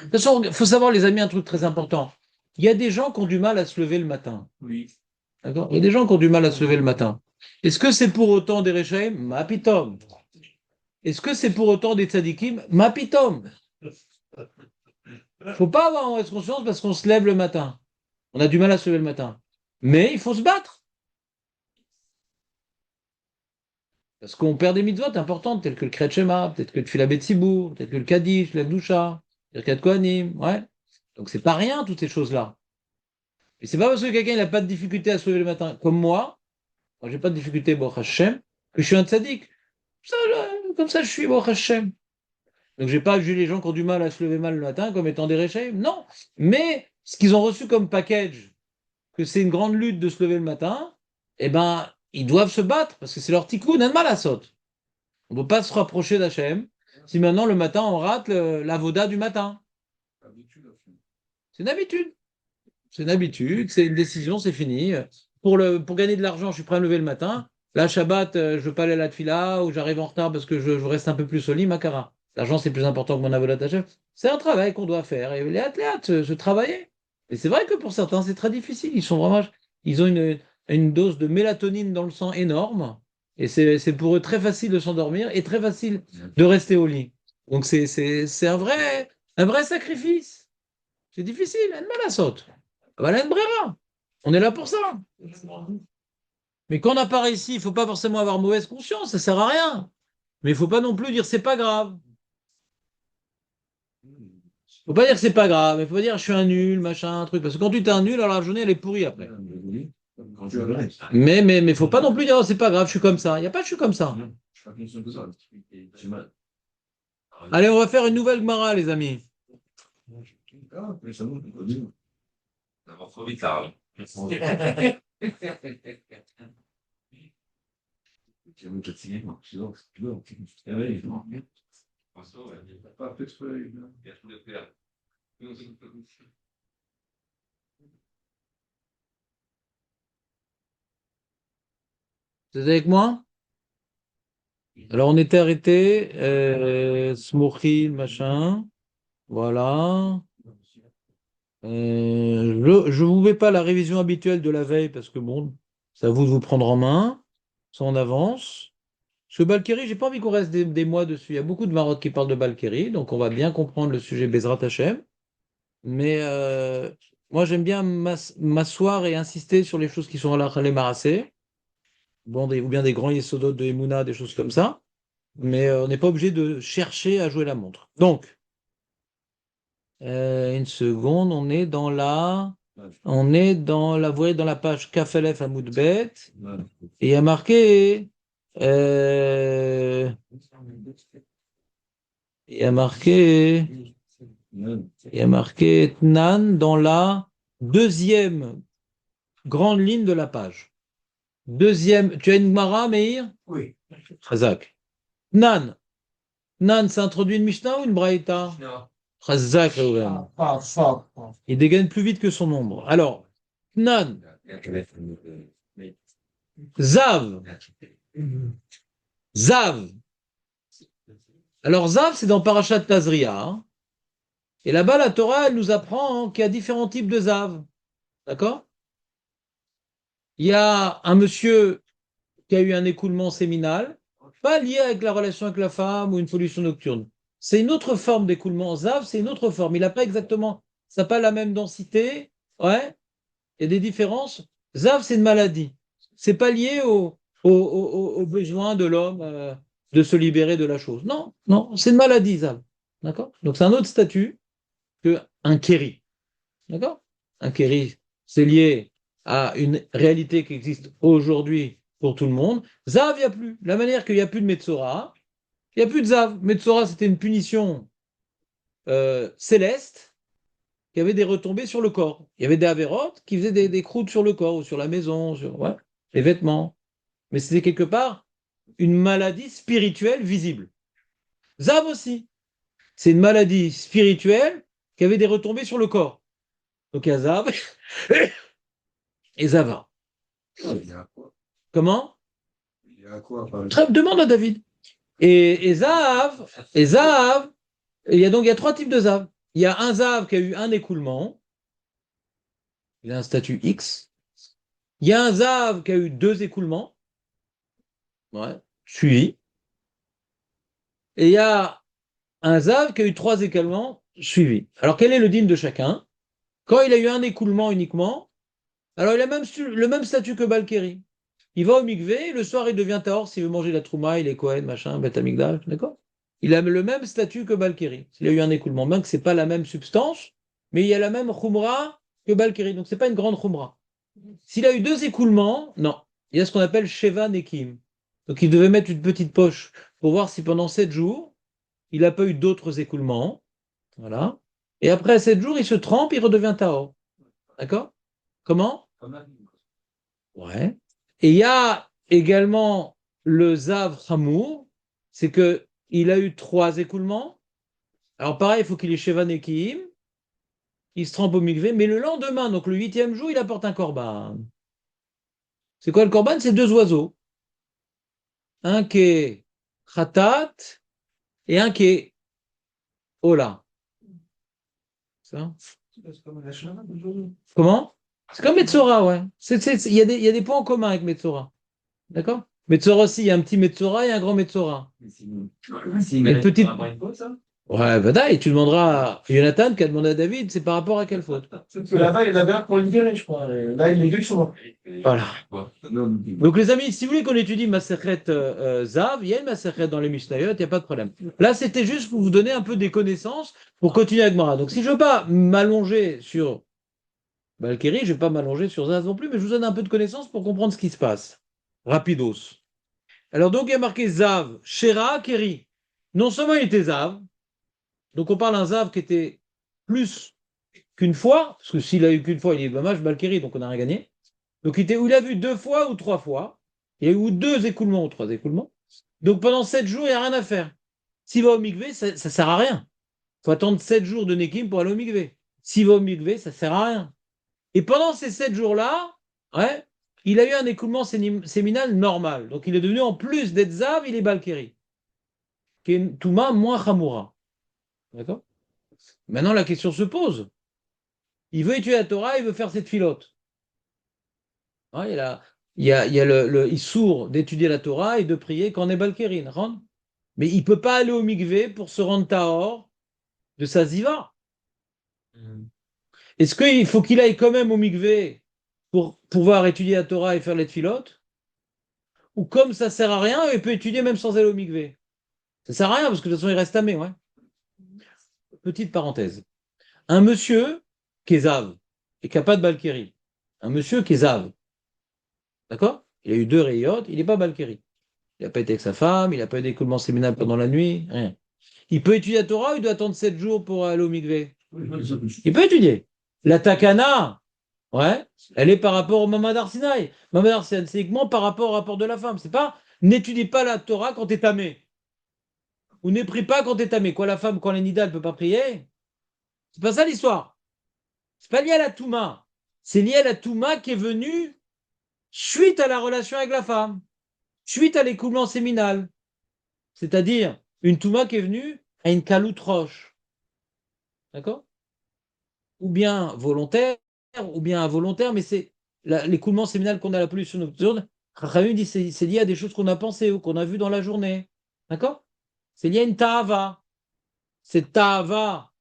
toute façon, il faut savoir, les amis, un truc très important. Il y a des gens qui ont du mal à se lever le matin. Oui. D'accord? Il y a des gens qui ont du mal à se lever le matin. Est-ce que c'est pour autant des Rechaim? Mapitom. Est-ce que c'est pour autant des Tzadikim? Mapitom. Il ne faut pas avoir en mauvaise conscience parce qu'on se lève le matin. On a du mal à se lever le matin. Mais il faut se battre. Parce qu'on perd des mitzvot importantes, telles que le Kriyat Shema, peut-être que le Tfila Betsibour, peut-être que le Kaddish, la Gdusha, le Birkat Kohanim, ouais. Donc c'est pas rien, toutes ces choses-là. Et c'est pas parce que quelqu'un n'a pas de difficulté à se lever le matin, comme moi j'ai pas de difficulté, Baruch Hashem, que je suis un tzaddik. Comme ça, je suis, Baruch Hashem. Donc, j'ai pas jugé les gens qui ont du mal à se lever mal le matin comme étant des réchés. Non. Mais ce qu'ils ont reçu comme package, que c'est une grande lutte de se lever le matin, eh ben, ils doivent se battre parce que c'est leur tikkun, un mal à saute. On ne peut pas se rapprocher d'Hachem si maintenant le matin on rate la voda du matin. C'est une habitude. C'est une habitude, c'est une décision, c'est fini. Pour gagner de l'argent, je suis prêt à me lever le matin. Là, Shabbat, je ne veux pas aller à la tfila ou j'arrive en retard parce que je reste un peu plus au lit, Makara. L'argent, c'est plus important que mon avodat Hachem. C'est un travail qu'on doit faire. Et les athlètes, se travailler. Et c'est vrai que pour certains, c'est très difficile. Ils ont une dose de mélatonine dans le sang énorme. Et c'est pour eux très facile de s'endormir et très facile de rester au lit. Donc c'est un vrai sacrifice. C'est difficile, elle mal à saute. Voilà une brera. On est là pour ça. Mais quand on apparaît ici, il ne faut pas forcément avoir mauvaise conscience, ça ne sert à rien. Mais il ne faut pas non plus dire c'est pas grave. Il ne faut pas dire que c'est pas grave, il faut pas dire je suis un nul, machin, un truc. Parce que quand tu t'es un nul, alors la journée elle est pourrie après. Mais il ne faut pas non plus dire oh, c'est pas grave, je suis comme ça. Il n'y a pas de je suis comme ça. Allez, on va faire une nouvelle Gemara, les amis. Ça va trop vite là. Vous êtes avec moi? Alors, on était arrêté. Smokhil, machin. Voilà. Je ne vous mets pas la révision habituelle de la veille parce que bon, c'est à vous de vous prendre en main. Ça en avance. Parce que Balkeri, j'ai pas envie qu'on reste des mois dessus. Il y a beaucoup de Maroc qui parlent de Balkeri, donc on va bien comprendre le sujet Bezrat Hashem. Mais moi, j'aime bien m'asseoir et insister sur les choses qui sont à les marassés. Bon, ou bien des grands yesodot de Emouna, des choses comme ça. Mais on n'est pas obligé de chercher à jouer la montre. Donc, une seconde, vous voyez, dans la page Kafelef à Moudbet, et il y a marqué, euh, il y a marqué, Tnan dans la deuxième grande ligne de la page. Deuxième, tu as une Gemara, Meir? Oui. Chazak. Tnan. Tnan, c'est introduit une Mishnah ou une Braïta? Chazak, Reuven. Il dégaine plus vite que son ombre. Alors, Tnan. Zav. Zav. Alors, Zav, c'est dans Parashat Tazria. Hein. Et là-bas, la Torah, elle nous apprend hein, qu'il y a différents types de Zav. D'accord? Il y a un monsieur qui a eu un écoulement séminal, pas lié avec la relation avec la femme ou une pollution nocturne. C'est une autre forme d'écoulement. Zav, c'est une autre forme. Il n'a pas exactement, ça n'a pas la même densité. Ouais. Il y a des différences. Zav, c'est une maladie. C'est pas lié au besoin de l'homme de se libérer de la chose. Non, non, c'est une maladie, Zav. D'accord? Donc c'est un autre statut qu'un kéri. D'accord? Un kéri, c'est lié à une réalité qui existe aujourd'hui pour tout le monde. Zav, il n'y a plus. De la manière qu'il n'y a plus de Metzora, il n'y a plus de Zav. Metzora, c'était une punition céleste qui avait des retombées sur le corps. Il y avait des avérotes qui faisaient des croûtes sur le corps ou sur la maison, sur les vêtements. Mais c'était quelque part une maladie spirituelle visible. Zav aussi. C'est une maladie spirituelle qui avait des retombées sur le corps. Donc il y a Zav et Zava. Comment? Demande à David. Et Zav, il y a trois types de Zav. Il y a un Zav qui a eu un écoulement, il a un statut X. Il y a un Zav qui a eu deux écoulements, suivi. Et il y a un Zav qui a eu trois écoulements, suivis. Alors quel est le dîme de chacun? Quand il a eu un écoulement uniquement, alors il a le même statut que Balkeri. Il va au mikvé, le soir il devient tahor s'il veut manger la trouma, il est Kohen, machin, Beth Amikdash, d'accord? Il a le même statut que Balkeri. S'il a eu un écoulement, même que ce n'est pas la même substance, mais il y a la même khumra que Balkeri, donc ce n'est pas une grande khumra. S'il a eu deux écoulements, non. Il y a ce qu'on appelle Sheva Nekim. Donc il devait mettre une petite poche pour voir si pendant 7 jours, il n'a pas eu d'autres écoulements. Voilà. Et après 7 jours, il se trempe, il redevient Tahor. D'accord? Comment? Ouais. Et il y a également le Zav Hamour, c'est que il a eu 3 écoulements. Alors pareil, il faut qu'il ait Shevan Nekiim, il se trempe au mikvé, mais le lendemain, donc le 8e jour, il apporte un korban. C'est quoi le korban? C'est 2 oiseaux. Un qui est Khatat et un qui est Ola. Ça? Comment? C'est comme Metzora, ouais. Il y a des points en commun avec Metzora. D'accord? Metzora aussi, il y a un petit Metzora et un grand Metzora. Une petite. Ouais, bah et tu demanderas à Jonathan qui a demandé à David, c'est par rapport à quelle faute? Parce que là-bas, il y en avait un pour libérer, je crois. Là, les deux ils sont morts. Voilà. Donc les amis, si vous voulez qu'on étudie Masechet Zav, il y a une Masechet dans les Mishnayot, il n'y a pas de problème. Là, c'était juste pour vous donner un peu des connaissances pour continuer avec Mara. Donc si je ne veux pas m'allonger sur Balkiri, je ne vais pas m'allonger sur Zav non plus, mais je vous donne un peu de connaissances pour comprendre ce qui se passe. Rapidos. Alors donc il y a marqué Zav, Shera, Keri. Non seulement il était Zav, donc on parle d'un Zav qui était plus qu'une fois, parce que s'il a eu qu'une fois, il est dommage, Balkiri, donc on n'a rien gagné. Donc il a vu 2 fois ou 3 fois. Il y a eu 2 écoulements ou 3 écoulements. Donc pendant 7 jours, il n'y a rien à faire. S'il va au mikvé, ça ne sert à rien. Il faut attendre 7 jours de Nekim pour aller au mikvé. S'il va au mikvé, ça ne sert à rien. Et pendant ces 7 jours-là, ouais, il a eu un écoulement séminal normal. Donc il est devenu, en plus d'être Zav, il est Balkiri. Qui est une Touma moins Chamoura. D'accord? Maintenant, la question se pose. Il veut étudier la Torah, il veut faire cette filote. Ouais, il y a le Issour d'étudier la Torah et de prier quand on est Balkérin. Mais il ne peut pas aller au mikvé pour se rendre Tahor de sa ziva. Est-ce qu'il faut qu'il aille quand même au mikvé pour pouvoir étudier la Torah et faire les filotes? Ou comme ça ne sert à rien, il peut étudier même sans aller au mikvé? Ça ne sert à rien parce que de toute façon il reste tamé. Ouais. Petite parenthèse. Un monsieur qui est Zav et qui n'a pas de Balkéri. Un monsieur qui est Zav. D'accord? Il a eu 2 rayot, il n'est pas Balkéri. Il n'a pas été avec sa femme, il n'a pas eu d'écoulement séminal pendant la nuit, rien. Il peut étudier la Torah ou il doit attendre 7 jours pour aller au mikvé? Il peut étudier. La takana, ouais, elle est par rapport au Mamad Arsinaï. Mamad Arsinaï, c'est uniquement par rapport au rapport de la femme. C'est pas n'étudie pas la Torah quand t'es tamé. Ou ne prie pas quand t'es tamé. Quoi, la femme, quand elle est nida, elle peut pas prier? C'est pas ça l'histoire. C'est pas lié à la Touma. C'est lié à la Touma qui est venue suite à la relation avec la femme. Suite à l'écoulement séminal, c'est-à-dire une touma qui est venue à une caloute roche, d'accord? Ou bien volontaire, ou bien involontaire, mais c'est l'écoulement séminal qu'on a la pollution nocturne. Rachamim dit c'est lié à des choses qu'on a pensées ou qu'on a vues dans la journée, d'accord? C'est lié à une ta'ava. Cette ta'ava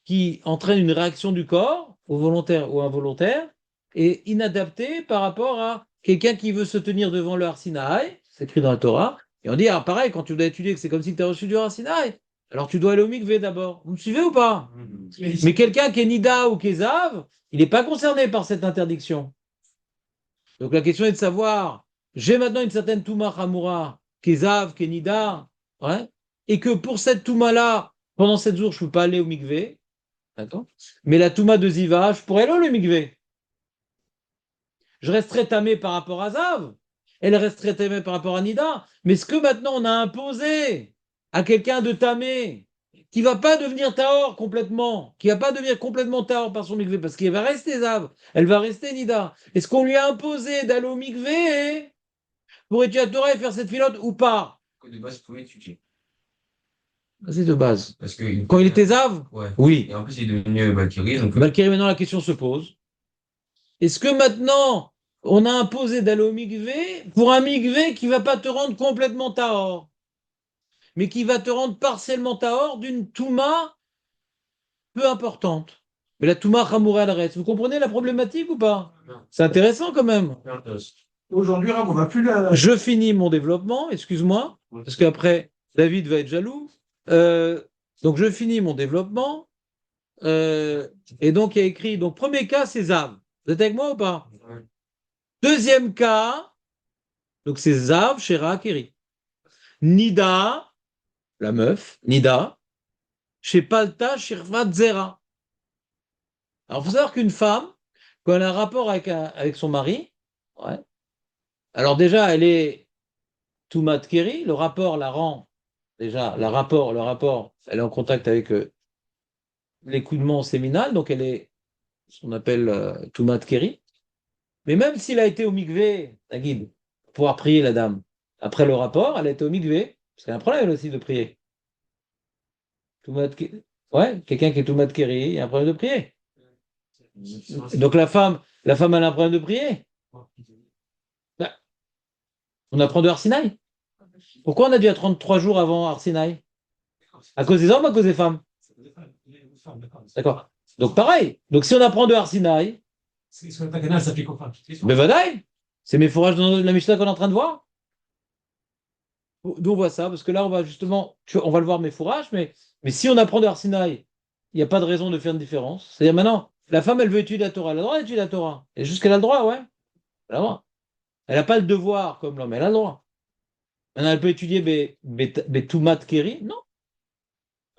qui entraîne une réaction du corps, au volontaire ou involontaire, est inadaptée par rapport à quelqu'un qui veut se tenir devant le Har Sinaï, c'est écrit dans la Torah, et on dit, ah pareil, quand tu dois étudier que c'est comme si tu as reçu du Har Sinaï, alors tu dois aller au mikvé d'abord. Vous me suivez ou pas? Mais quelqu'un qui est Nida ou qui est Zav, il n'est pas concerné par cette interdiction. Donc la question est de savoir, j'ai maintenant une certaine Touma Hamura, qui est Zav, qui est Nida, ouais, et que pour cette Touma-là, pendant 7 jours, je ne peux pas aller au mikvé, d'accord? Mais la Touma de Ziva, je pourrais aller au mikvé. Je resterai tamé par rapport à Zav, elle resterait tamée par rapport à Nida. Mais ce que maintenant on a imposé à quelqu'un de tamé, qui va pas devenir Tahor complètement, qui va pas devenir complètement Tahor par son mikvé, parce qu'il va rester Zav, elle va rester Nida. Est-ce qu'on lui a imposé d'aller au mikvé pour étudier la Torah et faire cette filote ou pas? De base, il pouvait étudier. C'est de base. Parce que, Quand il était Zav? ouais. Oui. Et en plus, il est devenu Valkyrie. Donc, Valkyrie, maintenant la question se pose. Est-ce que maintenant on a imposé d'aller au mikvé pour un mikvé qui ne va pas te rendre complètement tahor, mais qui va te rendre partiellement tahor d'une touma peu importante. Mais la touma chamoura elle reste. Vous comprenez la problématique ou pas? C'est intéressant quand même. Aujourd'hui, Rav, on n'a plus la. Je finis mon développement, excuse-moi, parce qu'après David va être jaloux. Donc je finis mon développement. Et donc il y a écrit, donc premier cas c'est Zav. Vous êtes avec moi ou pas? Deuxième cas, donc c'est Zav, Shera, Keri. Nida, la meuf, Nida, chez Palta, Shirvat Zera. Alors, il faut savoir qu'une femme, quand elle a un rapport avec son mari, ouais, alors déjà, elle est Toumat Keri, le rapport la rend, déjà, le rapport, elle est en contact avec l'écoulement séminal, donc elle est ce qu'on appelle Toumat Keri. Mais même s'il a été au mikvé, la guide, pour pouvoir prier la dame, après le rapport, elle a été au mikvé, parce qu'elle a un problème elle aussi de prier. Ouais, quelqu'un qui est Toumat Keri, il y a un problème de prier. Donc la femme elle a un problème de prier. Ben, on apprend de Arsinaï. Pourquoi on a dû attendre 3 jours avant Arsinaï? À cause des hommes ou à cause des femmes? D'accord. Donc pareil. Donc si on apprend de Arsinaï, Est-ce que la Takana s'applique aux femmes? mais vadaï, c'est mes fourrages dans la Mishnah qu'on est en train de voir. D'où on voit ça, parce que là on va justement, on va le voir mes fourrages, mais si on apprend de Arsinaï, il n'y a pas de raison de faire une différence. C'est-à-dire maintenant, la femme elle veut étudier la Torah, elle a le droit d'étudier la Torah. Et juste qu'elle a le droit, ouais. Elle a le droit. Elle n'a pas le devoir comme l'homme, elle a le droit. Maintenant, elle peut étudier Toumat Keri, non.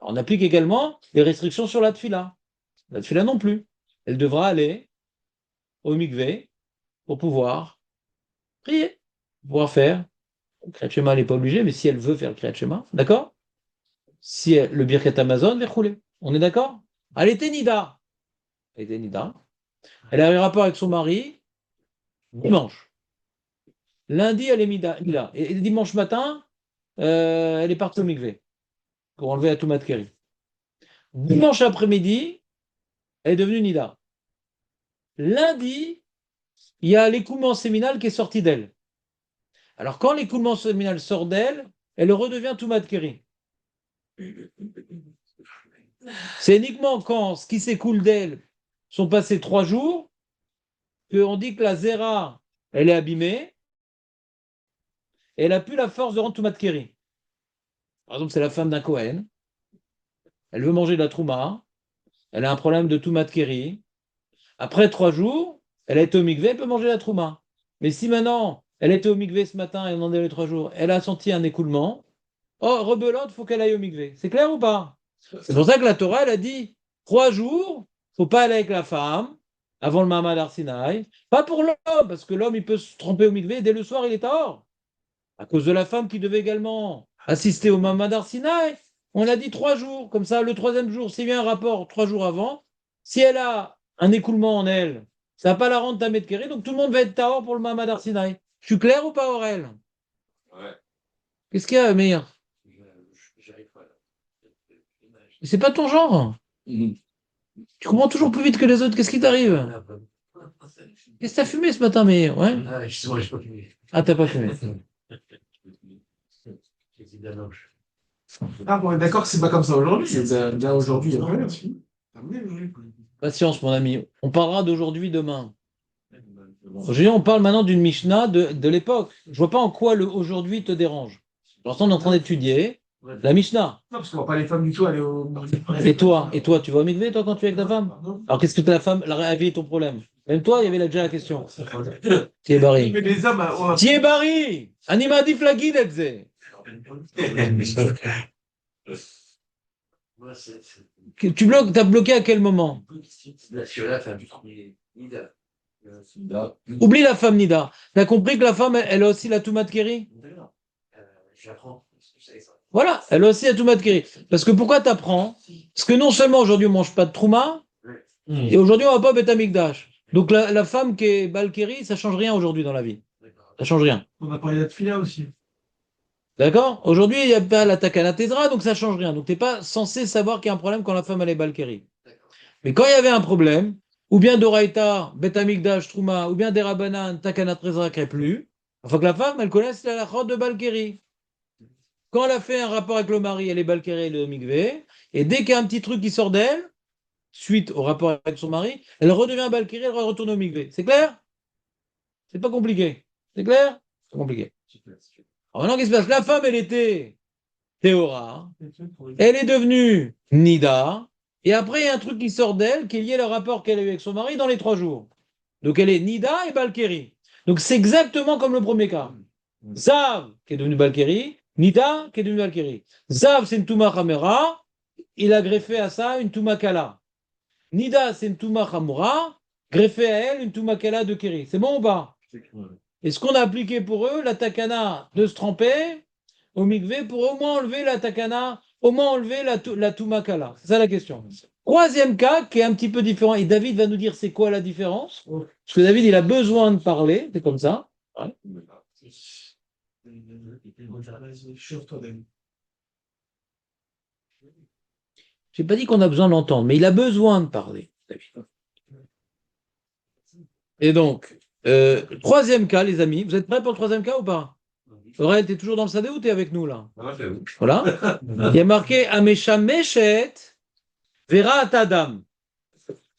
On applique également les restrictions sur la tfila. La tfila non plus. Elle devra aller au mikvé pour pouvoir prier, pour pouvoir faire. Le Kriyat Shema, elle n'est pas obligée, mais si elle veut faire le Kriyat Shema, d'accord? Si le Birkat Amazon, verroulé. On est d'accord? Elle était Nida. Elle était Nida. Elle a eu rapport avec son mari dimanche. Lundi, elle est Nida. Et dimanche matin, elle est partie au mikvé pour enlever la Toumat Keri. Dimanche après-midi, elle est devenue Nida. Lundi, il y a l'écoulement séminal qui est sorti d'elle. Alors, quand l'écoulement séminal sort d'elle, elle redevient Toumat Keri. C'est uniquement quand ce qui s'écoule d'elle sont passés 3 jours qu'on dit que la Zera, elle est abîmée et elle n'a plus la force de rendre Toumat Keri. Par exemple, c'est la femme d'un Kohen. Elle veut manger de la Trouma. Elle a un problème de Toumat Keri. Après 3 jours, elle a été au mikvé, elle peut manger la Trouma. Mais si maintenant, elle était au mikvé ce matin et on en a eu 3 jours, elle a senti un écoulement, oh, rebelote, il faut qu'elle aille au mikvé. C'est clair ou pas? C'est pour ça que la Torah, elle a dit 3 jours, il ne faut pas aller avec la femme avant le Mahamad Arsinaï. Pas pour l'homme, parce que l'homme, il peut se tromper au mikvé, dès le soir, il est hors. À cause de la femme qui devait également assister au Mahamad Arsinaï, on a dit 3 jours. Comme ça, le 3e jour, s'il y a un rapport 3 jours avant, si elle a un écoulement en elle, ça ne va pas la rendre Tamet Keri, donc tout le monde va être Tahor pour le Mahamad Arsinaï. Je suis clair ou pas, Aurel? Ouais. Qu'est-ce qu'il y a, Meir? J'arrive pas là. C'est pas ton genre. Tu comprends toujours plus vite que les autres. Qu'est-ce qui t'arrive? Qu'est-ce que t'as fumé ce matin, Meir? Ouais? Ah, justement, j'ai pas fumé. Ah, t'as pas fumé. Ah, bon, d'accord que c'est pas comme ça aujourd'hui. Bien aujourd'hui, il y a rien. Terminé aujourd'hui. Patience, mon ami. On parlera d'aujourd'hui, demain. Aujourd'hui, on parle maintenant d'une Mishnah de l'époque. Je vois pas en quoi le aujourd'hui te dérange. Pour l'instant, on est en train d'étudier la Mishnah. Non, parce qu'on va pas les femmes du tout aller au. Et toi, tu vas au mikvé, toi, quand tu es avec ta femme? Alors, qu'est-ce que ta femme, la vie est ton problème? Même toi, il y avait déjà la question. Thierry Mais les hommes, on va- Thierry Anima di flagid etze. T'as bloqué à quel moment? Oublie la femme Nida. T'as compris que la femme, elle a aussi la Toumat Keri? J'apprends. Voilà, elle a aussi la Toumat Keri. Parce que pourquoi t'apprends? Parce que non seulement aujourd'hui on mange pas de Trouma, et aujourd'hui on va pas au Beth Amikdash. Donc la femme qui est Balkeri, ça change rien aujourd'hui dans la vie. Ça change rien. On a parlé de la fila aussi. D'accord? Aujourd'hui, il n'y a pas la Takana Tedra, donc ça change rien. Donc tu n'es pas censé savoir qu'il y a un problème quand la femme elle est Balkeri. Mais quand il y avait un problème, ou bien Doraita, Bet Amikdash, Trouma, ou bien Derabanan, Takana Tedra qui plus, il faut que la femme elle connaisse la lachot de Balkeri. Quand elle a fait un rapport avec le mari, elle est Balkeri, elle est au mikvé, et dès qu'il y a un petit truc qui sort d'elle, suite au rapport avec son mari, elle redevient Balkiri, elle retourne au mikvé. C'est clair? C'est pas compliqué. C'est clair? C'est compliqué. Alors maintenant, qu'est-ce qui se passe? La femme, elle était Théora, elle est devenue Nida, et après, il y a un truc qui sort d'elle, qui est lié au rapport qu'elle a eu avec son mari dans les 3 jours. Donc elle est Nida et Balkiri. Donc c'est exactement comme le premier cas. Zav, qui est devenu Balkiri, Nida qui est devenu Al-Keri. Zav, c'est une Touma Hamera. Il a greffé à ça une Touma Kala. Nida, c'est une Touma Hamura. Greffé à elle une Touma Kala de Keri. C'est bon ou pas? Et ce qu'on a appliqué pour eux, la takana de se tremper au mikvé pour au moins enlever la takana, au moins enlever la Touma Kala. C'est ça la question. Troisième cas qui est un petit peu différent. Et David va nous dire c'est quoi la différence. Parce que David, il a besoin de parler. C'est comme ça. Ouais. J'ai pas dit qu'on a besoin de l'entendre, mais il a besoin de parler, David. Et donc, troisième cas, les amis. Vous êtes prêts pour le troisième cas ou pas? Aurel, t'es toujours dans le sadé ou t'es avec nous là? Voilà. Il y a marqué Amesha Meshet Vera Atadam.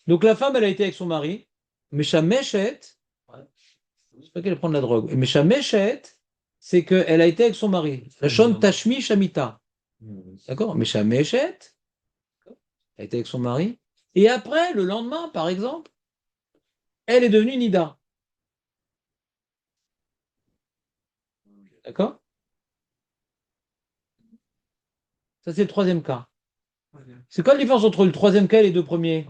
Donc la femme, elle a été avec son mari. Mesha Meshet, c'est pas qu'elle prend de la drogue. Mesha Meshet, c'est qu'elle a été avec son mari. La Shon Tashmi Shamita. D'accord? Mesha Meshet, elle a été avec son mari. Et après, le lendemain, par exemple, elle est devenue Nida. D'accord? Ça, c'est le troisième cas. C'est quoi la différence entre le troisième cas et les deux premiers?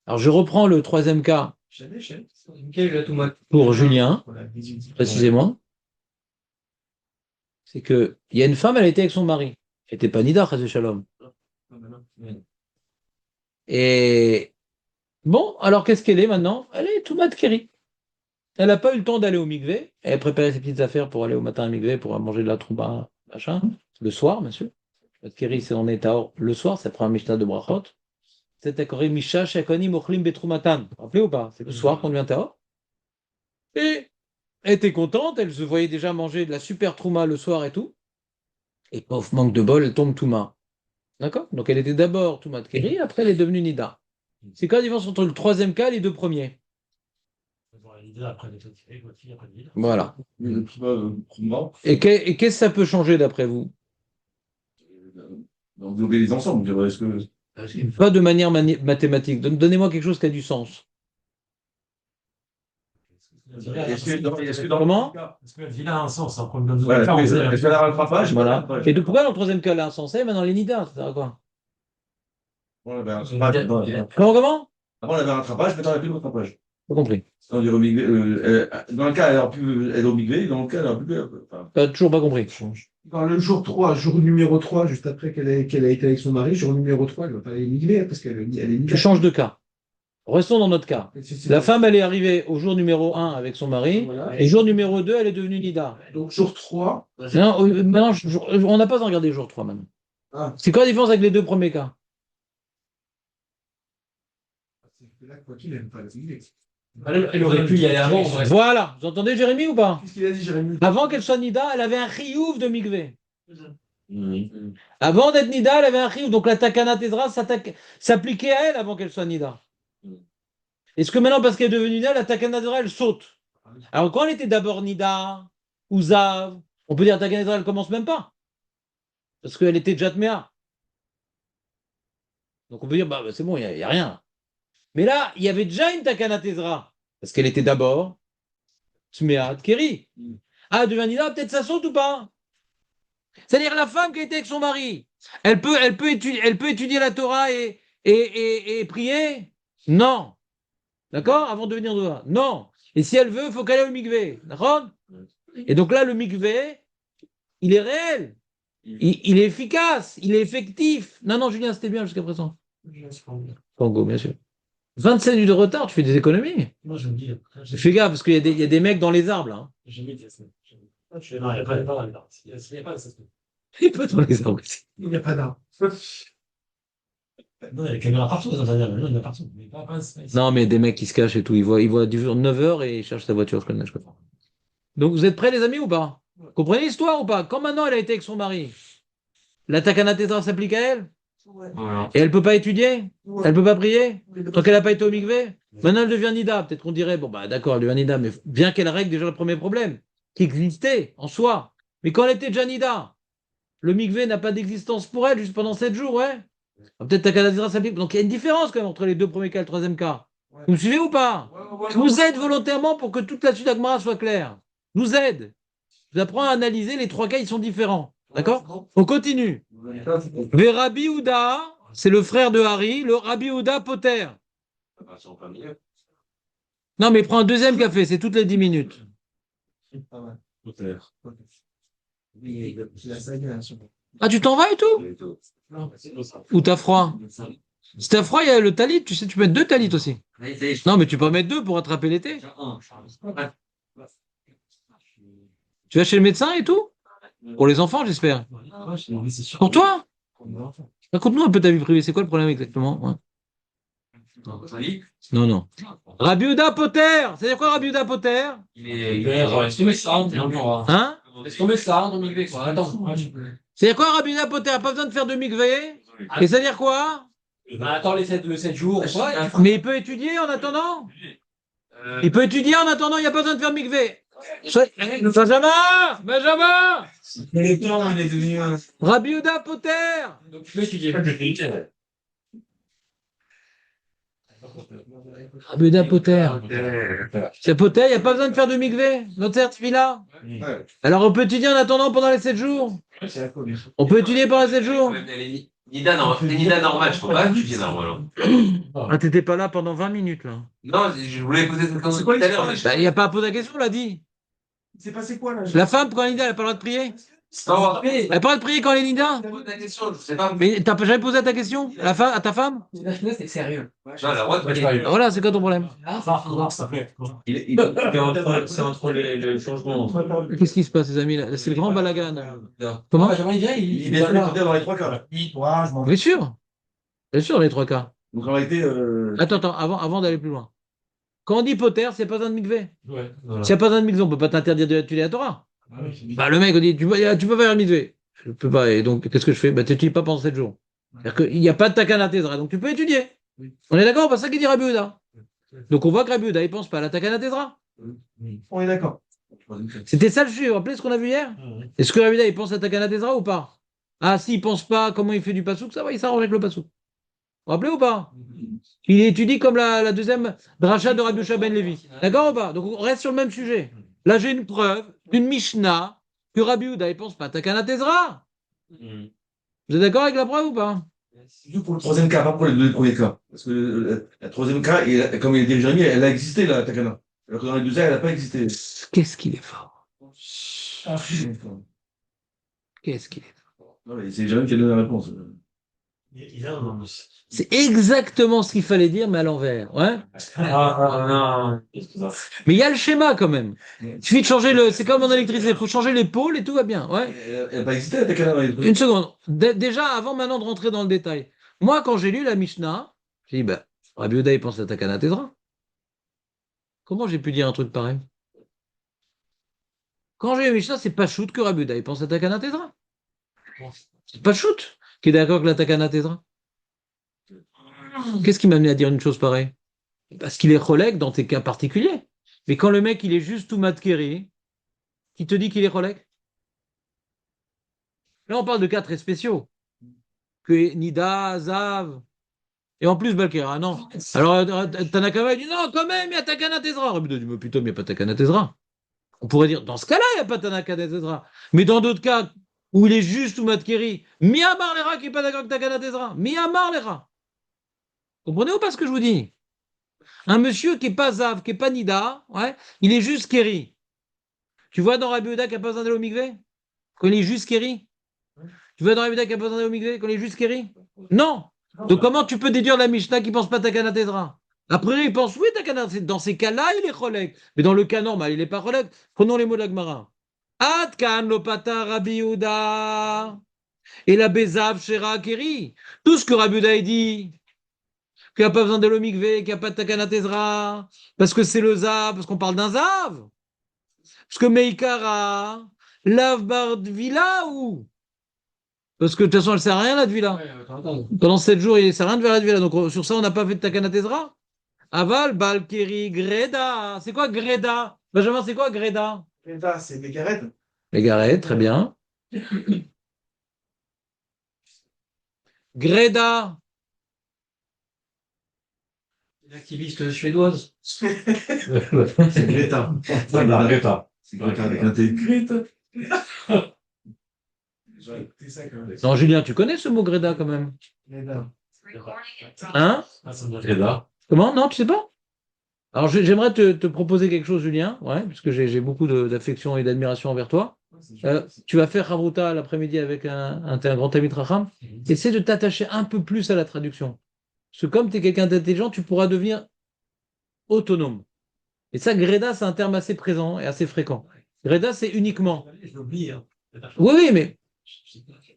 Alors, je reprends le troisième cas pour Julien, précisément. C'est qu'il y a une femme, elle était avec son mari. Elle n'était pas Nida, Chazé Shalom. Et bon, alors qu'est-ce qu'elle est maintenant? Elle est Toumat Keri. Elle n'a pas eu le temps d'aller au mikvé. Elle a préparé ses petites affaires pour aller au matin au mikvé, pour manger de la trouba, machin. Le soir, monsieur. Keri, c'est en état le soir, ça prend un Mishnah de Brachot. C'est Akori Misha Shakoni Mochlim Betrumatan. Vous vous rappelez ou pas? C'est le soir qu'on devient Tahor. Et elle était contente, elle se voyait déjà manger de la super trouma le soir et tout. Et pauvre manque de bol, elle tombe Touma. D'accord? Donc elle était d'abord Toumat Keri, après elle est devenue Nida. C'est quoi la différence entre le troisième cas et les deux premiers? Voilà. Et qu'est-ce que ça peut changer d'après vous? Englober les ensembles, est-ce que... Pas de manière mathématique. Donnez-moi quelque chose qui a du sens. Comment? Est-ce que la villa a un sens? Un problème de Ouais, est-ce qu'elle a un rattrapage? Voilà. Et pourquoi dans le troisième cas, elle a un sens? Maintenant, les Nida, ça sert à quoi? Bon, elle avait un rattrapage. Comment? Avant, elle avait un rattrapage, maintenant, elle n'a plus de rattrapage. Pas compris. Dans le cas, elle a pu être au migré, dans le cas, elle a pu. Toujours pas compris. Dans le jour 3, jour numéro 3, juste après qu'elle a été avec son mari, jour numéro 3, elle va pas aller migrer parce qu'elle est Tu migrée. changes de cas. Restons dans notre cas. La femme, elle est arrivée au jour numéro 1 avec son mari, Voilà. et jour numéro 2, elle est devenue Nida. Donc jour 3. Non, maintenant, on n'a pas à regarder jour 3 maintenant. Ah. C'est quoi la différence avec les deux premiers cas? C'est là, quoi qu'il aime pas la migrée. Elle aurait pu y aller avant. Ouais. Voilà. Vous entendez Jérémy ou pas? Qu'est-ce qu'il a dit, Jérémy? Avant qu'elle soit Nida, elle avait un chiyuv de mikvé. Avant d'être Nida, elle avait un chiyuv. Donc la takana tezra s'appliquait à elle avant qu'elle soit Nida. Est-ce que maintenant, parce qu'elle est devenue Nida, la takana tezra, elle saute? Alors quand elle était d'abord Nida ou Zav, on peut dire takana tezra, elle commence même pas. Parce qu'elle était Jatmea. Donc on peut dire, bah c'est bon, il n'y a rien. Mais là, il y avait déjà une takana tezra. Parce qu'elle était d'abord Tmea Keri. Ah, elle devient Nida, peut-être ça saute ou pas? C'est-à-dire la femme qui était avec son mari, elle peut étudier la Torah et prier? Non. D'accord? Avant de devenir Nida. Non. Et si elle veut, il faut qu'elle aille au mikvé. D'accord? Et donc là, le mikvé, il est réel. Il est efficace. Il est effectif. Non, Julien, c'était bien jusqu'à présent. Congo, bien sûr. 27 minutes de retard, tu fais des économies. Moi, je me dis. Fais gaffe, parce qu'il y a des mecs dans les arbres, là. J'ai mis des. Non, il n'y a pas d'arbre. Il n'y a pas ça. Il peut dans les arbres aussi. Il n'y a pas d'arbre. Non, il y a des caméras partout dans un il y en a partout. Mais pas ici. Non, mais des mecs qui se cachent et tout. Ils voient du jour 9h et ils cherchent sa voiture, je connais. Donc, vous êtes prêts, les amis, ou pas? Comprenez l'histoire ou pas? Quand maintenant elle a été avec son mari, la takana tetra s'applique à elle? Et elle peut pas étudier? Elle peut pas prier? Tant qu'elle n'a pas été au mikvé? Maintenant, elle devient Nida. Peut-être qu'on dirait, bon, bah d'accord, elle devient Nida, mais bien qu'elle règle déjà le premier problème, qui existait en soi. Mais quand elle était déjà Nida, le mikvé n'a pas d'existence pour elle, juste pendant 7 jours, ouais? Peut-être takana tetra s'applique. Donc, il y a une différence quand même entre les deux premiers cas et le troisième cas. Vous me suivez ou pas? Je vous aide volontairement pour que toute la suite d'Agmara soit claire. Je vous aide. Je vous apprends à analyser les trois cas, ils sont différents. D'accord? On continue. Rabbi Houda, c'est le frère de Harry, le Rabbi Houda Poter. Non, mais prends un deuxième café, c'est toutes les 10 minutes. Pas mal. Peut-être. Oui, il a ça, il a ça. Ah, tu t'en vas et tout? Ou t'as froid? Si t'as froid, il y a le talit, tu sais, tu peux mettre 2 talits aussi. Non, mais tu peux en mettre 2 pour attraper l'été. Tu vas chez le médecin et tout? Pour les enfants, j'espère. Pour toi? Raconte-nous un peu ta vie privée, c'est quoi le problème exactement? Ouais. Non, non. Rabbi Houda Poter! C'est quoi Rabbi Houda Poter? Laisse tomber ça, on est encore. Hein? Laisse tomber ça, on y va, quoi. Attends. C'est quoi Rabbi Houda Poter? Pas besoin de faire de mikvé? Et ça veut dire quoi? Bah, attends les 7 jours. Ouais. Mais il peut étudier en attendant? Il peut étudier en attendant, il n'y a pas besoin de faire mikvé. Benjamin! Benjamin! Mais le temps, il est devenu un. Rabbi Houda Poter! Donc, tu peux étudier. Rabbi Houda Poter. C'est Poter, il n'y a pas besoin de faire de mikvé. Notre certificat. Ouais, Alors on peut étudier en attendant pendant les 7 jours. c'est la commune. On peut étudier pendant les 7 jours. Nida normal, je peux pas étudier normalement. Ah, t'étais pas là pendant 20 minutes là. Non, je voulais poser cette question tout à l'heure. mais je- Bah, il n'y a pas à poser la question, on l'a dit. C'est passé quoi là? La femme, quand elle est nida, elle n'a pas le droit de prier. Non, Elle n'a pas le droit de prier quand elle est nida. je pose la question, je sais pas. Mais t'as jamais posé ta question à ta femme? C'est sérieux. Non, elle a le droit de prier. Voilà, c'est quoi ton problème? C'est entre les changements. Qu'est-ce qui se passe, les amis là? C'est le grand balagan. Comment? Benjamin, il vient, Il est venu dans les trois cas. Là. Toi, je m'en Bien sûr. Bien sûr, les 3 cas. Donc en réalité, Attends, avant d'aller plus loin. Quand on dit poter, c'est pas un de mikvé. Ouais. S'il n'y a pas un de mikvé, on peut pas t'interdire d'étudier la Torah. Bah, le mec, on dit, tu peux faire un mikvé. Je peux pas. Et donc, qu'est-ce que je fais? Bah, tu n'étudies pas pendant 7 jours. C'est-à-dire qu'il n'y a pas de takana tezra, donc tu peux étudier. On est d'accord? C'est ça qu'il dit Rabbi Houda. Donc, on voit que Rabbi Houda, il pense pas à la takana tezra. On est d'accord. C'était ça le sujet. Vous vous rappelez ce qu'on a vu hier? Est-ce que Rabbi Houda, il pense à takana tezra ou pas? Ah, s'il pense pas comment il fait du pasouk, ça va, il s'arrange avec le pasouk. Vous vous rappelez ou pas? Il étudie comme la deuxième dracha de Rabbi Yosha ben Levi. D'accord ou pas? Donc on reste sur le même sujet. Là, j'ai une preuve d'une Mishnah que Rabbi Houda ne pense pas Takana Tezra. Vous êtes d'accord avec la preuve ou pas? c'est juste pour le troisième cas, pas pour les deux premiers cas. Parce que le troisième cas, comme il a dit Jérémy, elle a existé, la Takana. Alors que dans les deux cas, elle n'a pas existé. Qu'est-ce qu'il est fort? Qu'est-ce qu'il est fort? Non, mais c'est Jérémy qui a donné la réponse. Il a un. C'est exactement ce qu'il fallait dire, mais à l'envers. Ouais. Non. Mais il y a le schéma quand même. Il suffit de changer le. C'est comme en électricité, il faut changer les pôles et tout va bien. Ouais. Elle n'a pas existé, la Takana. Dans les deux. Une seconde. Déjà, avant maintenant de rentrer dans le détail. Moi, quand j'ai lu la Mishnah, j'ai dit, bah, Rabbi Houda, il pense à Takana Tezra. Comment j'ai pu dire un truc pareil? Quand j'ai lu la Mishnah, c'est pas shoot que Rabbi Houda, il pense à Takana Tezra. C'est pas shoot qui est d'accord avec la Takana Tezra. Qu'est-ce qui m'a amené à dire une chose pareille? Parce qu'il est cholek dans tes cas particuliers. Mais quand le mec, il est juste tout matkeri, qui te dit qu'il est cholek? Là, on parle de cas très spéciaux. Que Nida, Zav, et en plus Balkera, non. Alors, Tanakama, il dit non, quand même, il y a Takana Tezra. Rabbi Houda dit, mais putain, il n'y a pas Takana Tezra. On pourrait dire, dans ce cas-là, il n'y a pas Takana Tezra. Mais dans d'autres cas, où il est juste tout matkeri, Miyamar Lera qui n'est pas d'accord avec Takana Tezra. Miyamar Lera. Comprenez ou pas ce que je vous dis? Un monsieur qui n'est pas Zav, qui n'est pas Nida, ouais, il est juste Kéri. Tu vois dans Rabbi Houda qu'il n'y a pas besoin d'aller au mikvé? Quand il est juste Kéri? Tu vois dans Rabbi Houda qu'il n'y a pas besoin d'aller au mikvé? Quand il est juste Kéri? Non! Donc comment tu peux déduire la Mishnah qui ne pense pas Takana Tezra? Après, il pense, oui, Takana, dans ces cas-là, il est cholek. Mais dans le cas normal, il n'est pas cholek. Prenons les mots de la Gemara. Ad kan lopata Rabbi Houda. Et la Bezav Shera Kéri. Tout ce que Rabbi Houda a dit, qu'il n'y a pas besoin de l'omikvé, qu'il n'y a pas de Takana Tezra, parce que c'est le Zav, parce qu'on parle d'un Zav. Parce que Meikara, Lav Bardvila ou. Parce que de toute façon, elle ne sert à rien, la Dvila. Pendant 7 jours, il ne sert à rien de faire la Dvila. Donc sur ça, on n'a pas fait de Takana Tezra. Aval, Balkeri, Greda. C'est quoi Greda? Benjamin, c'est quoi Greda? Greta, c'est Mégared. Mégaret, très bien. Greda. Une activiste suédoise. C'est Greta. Greta. C'est Greta avec un T. Greta. J'ai écouté ça quand même. Non, Julien, tu connais ce mot Greda quand même? Hein? Ah, ça me Et là, Comment? Non, tu sais pas? Alors, j'aimerais te proposer quelque chose, Julien, ouais, puisque j'ai beaucoup d'affection et d'admiration envers toi. Tu vas faire Havruta l'après-midi avec un grand ami de Raham. Essaie de t'attacher un peu plus à la traduction. Parce que comme tu es quelqu'un d'intelligent, tu pourras devenir autonome. Et ça, Greda, c'est un terme assez présent et assez fréquent. Greda, c'est uniquement. Je l'oublie, hein. Oui, oui, mais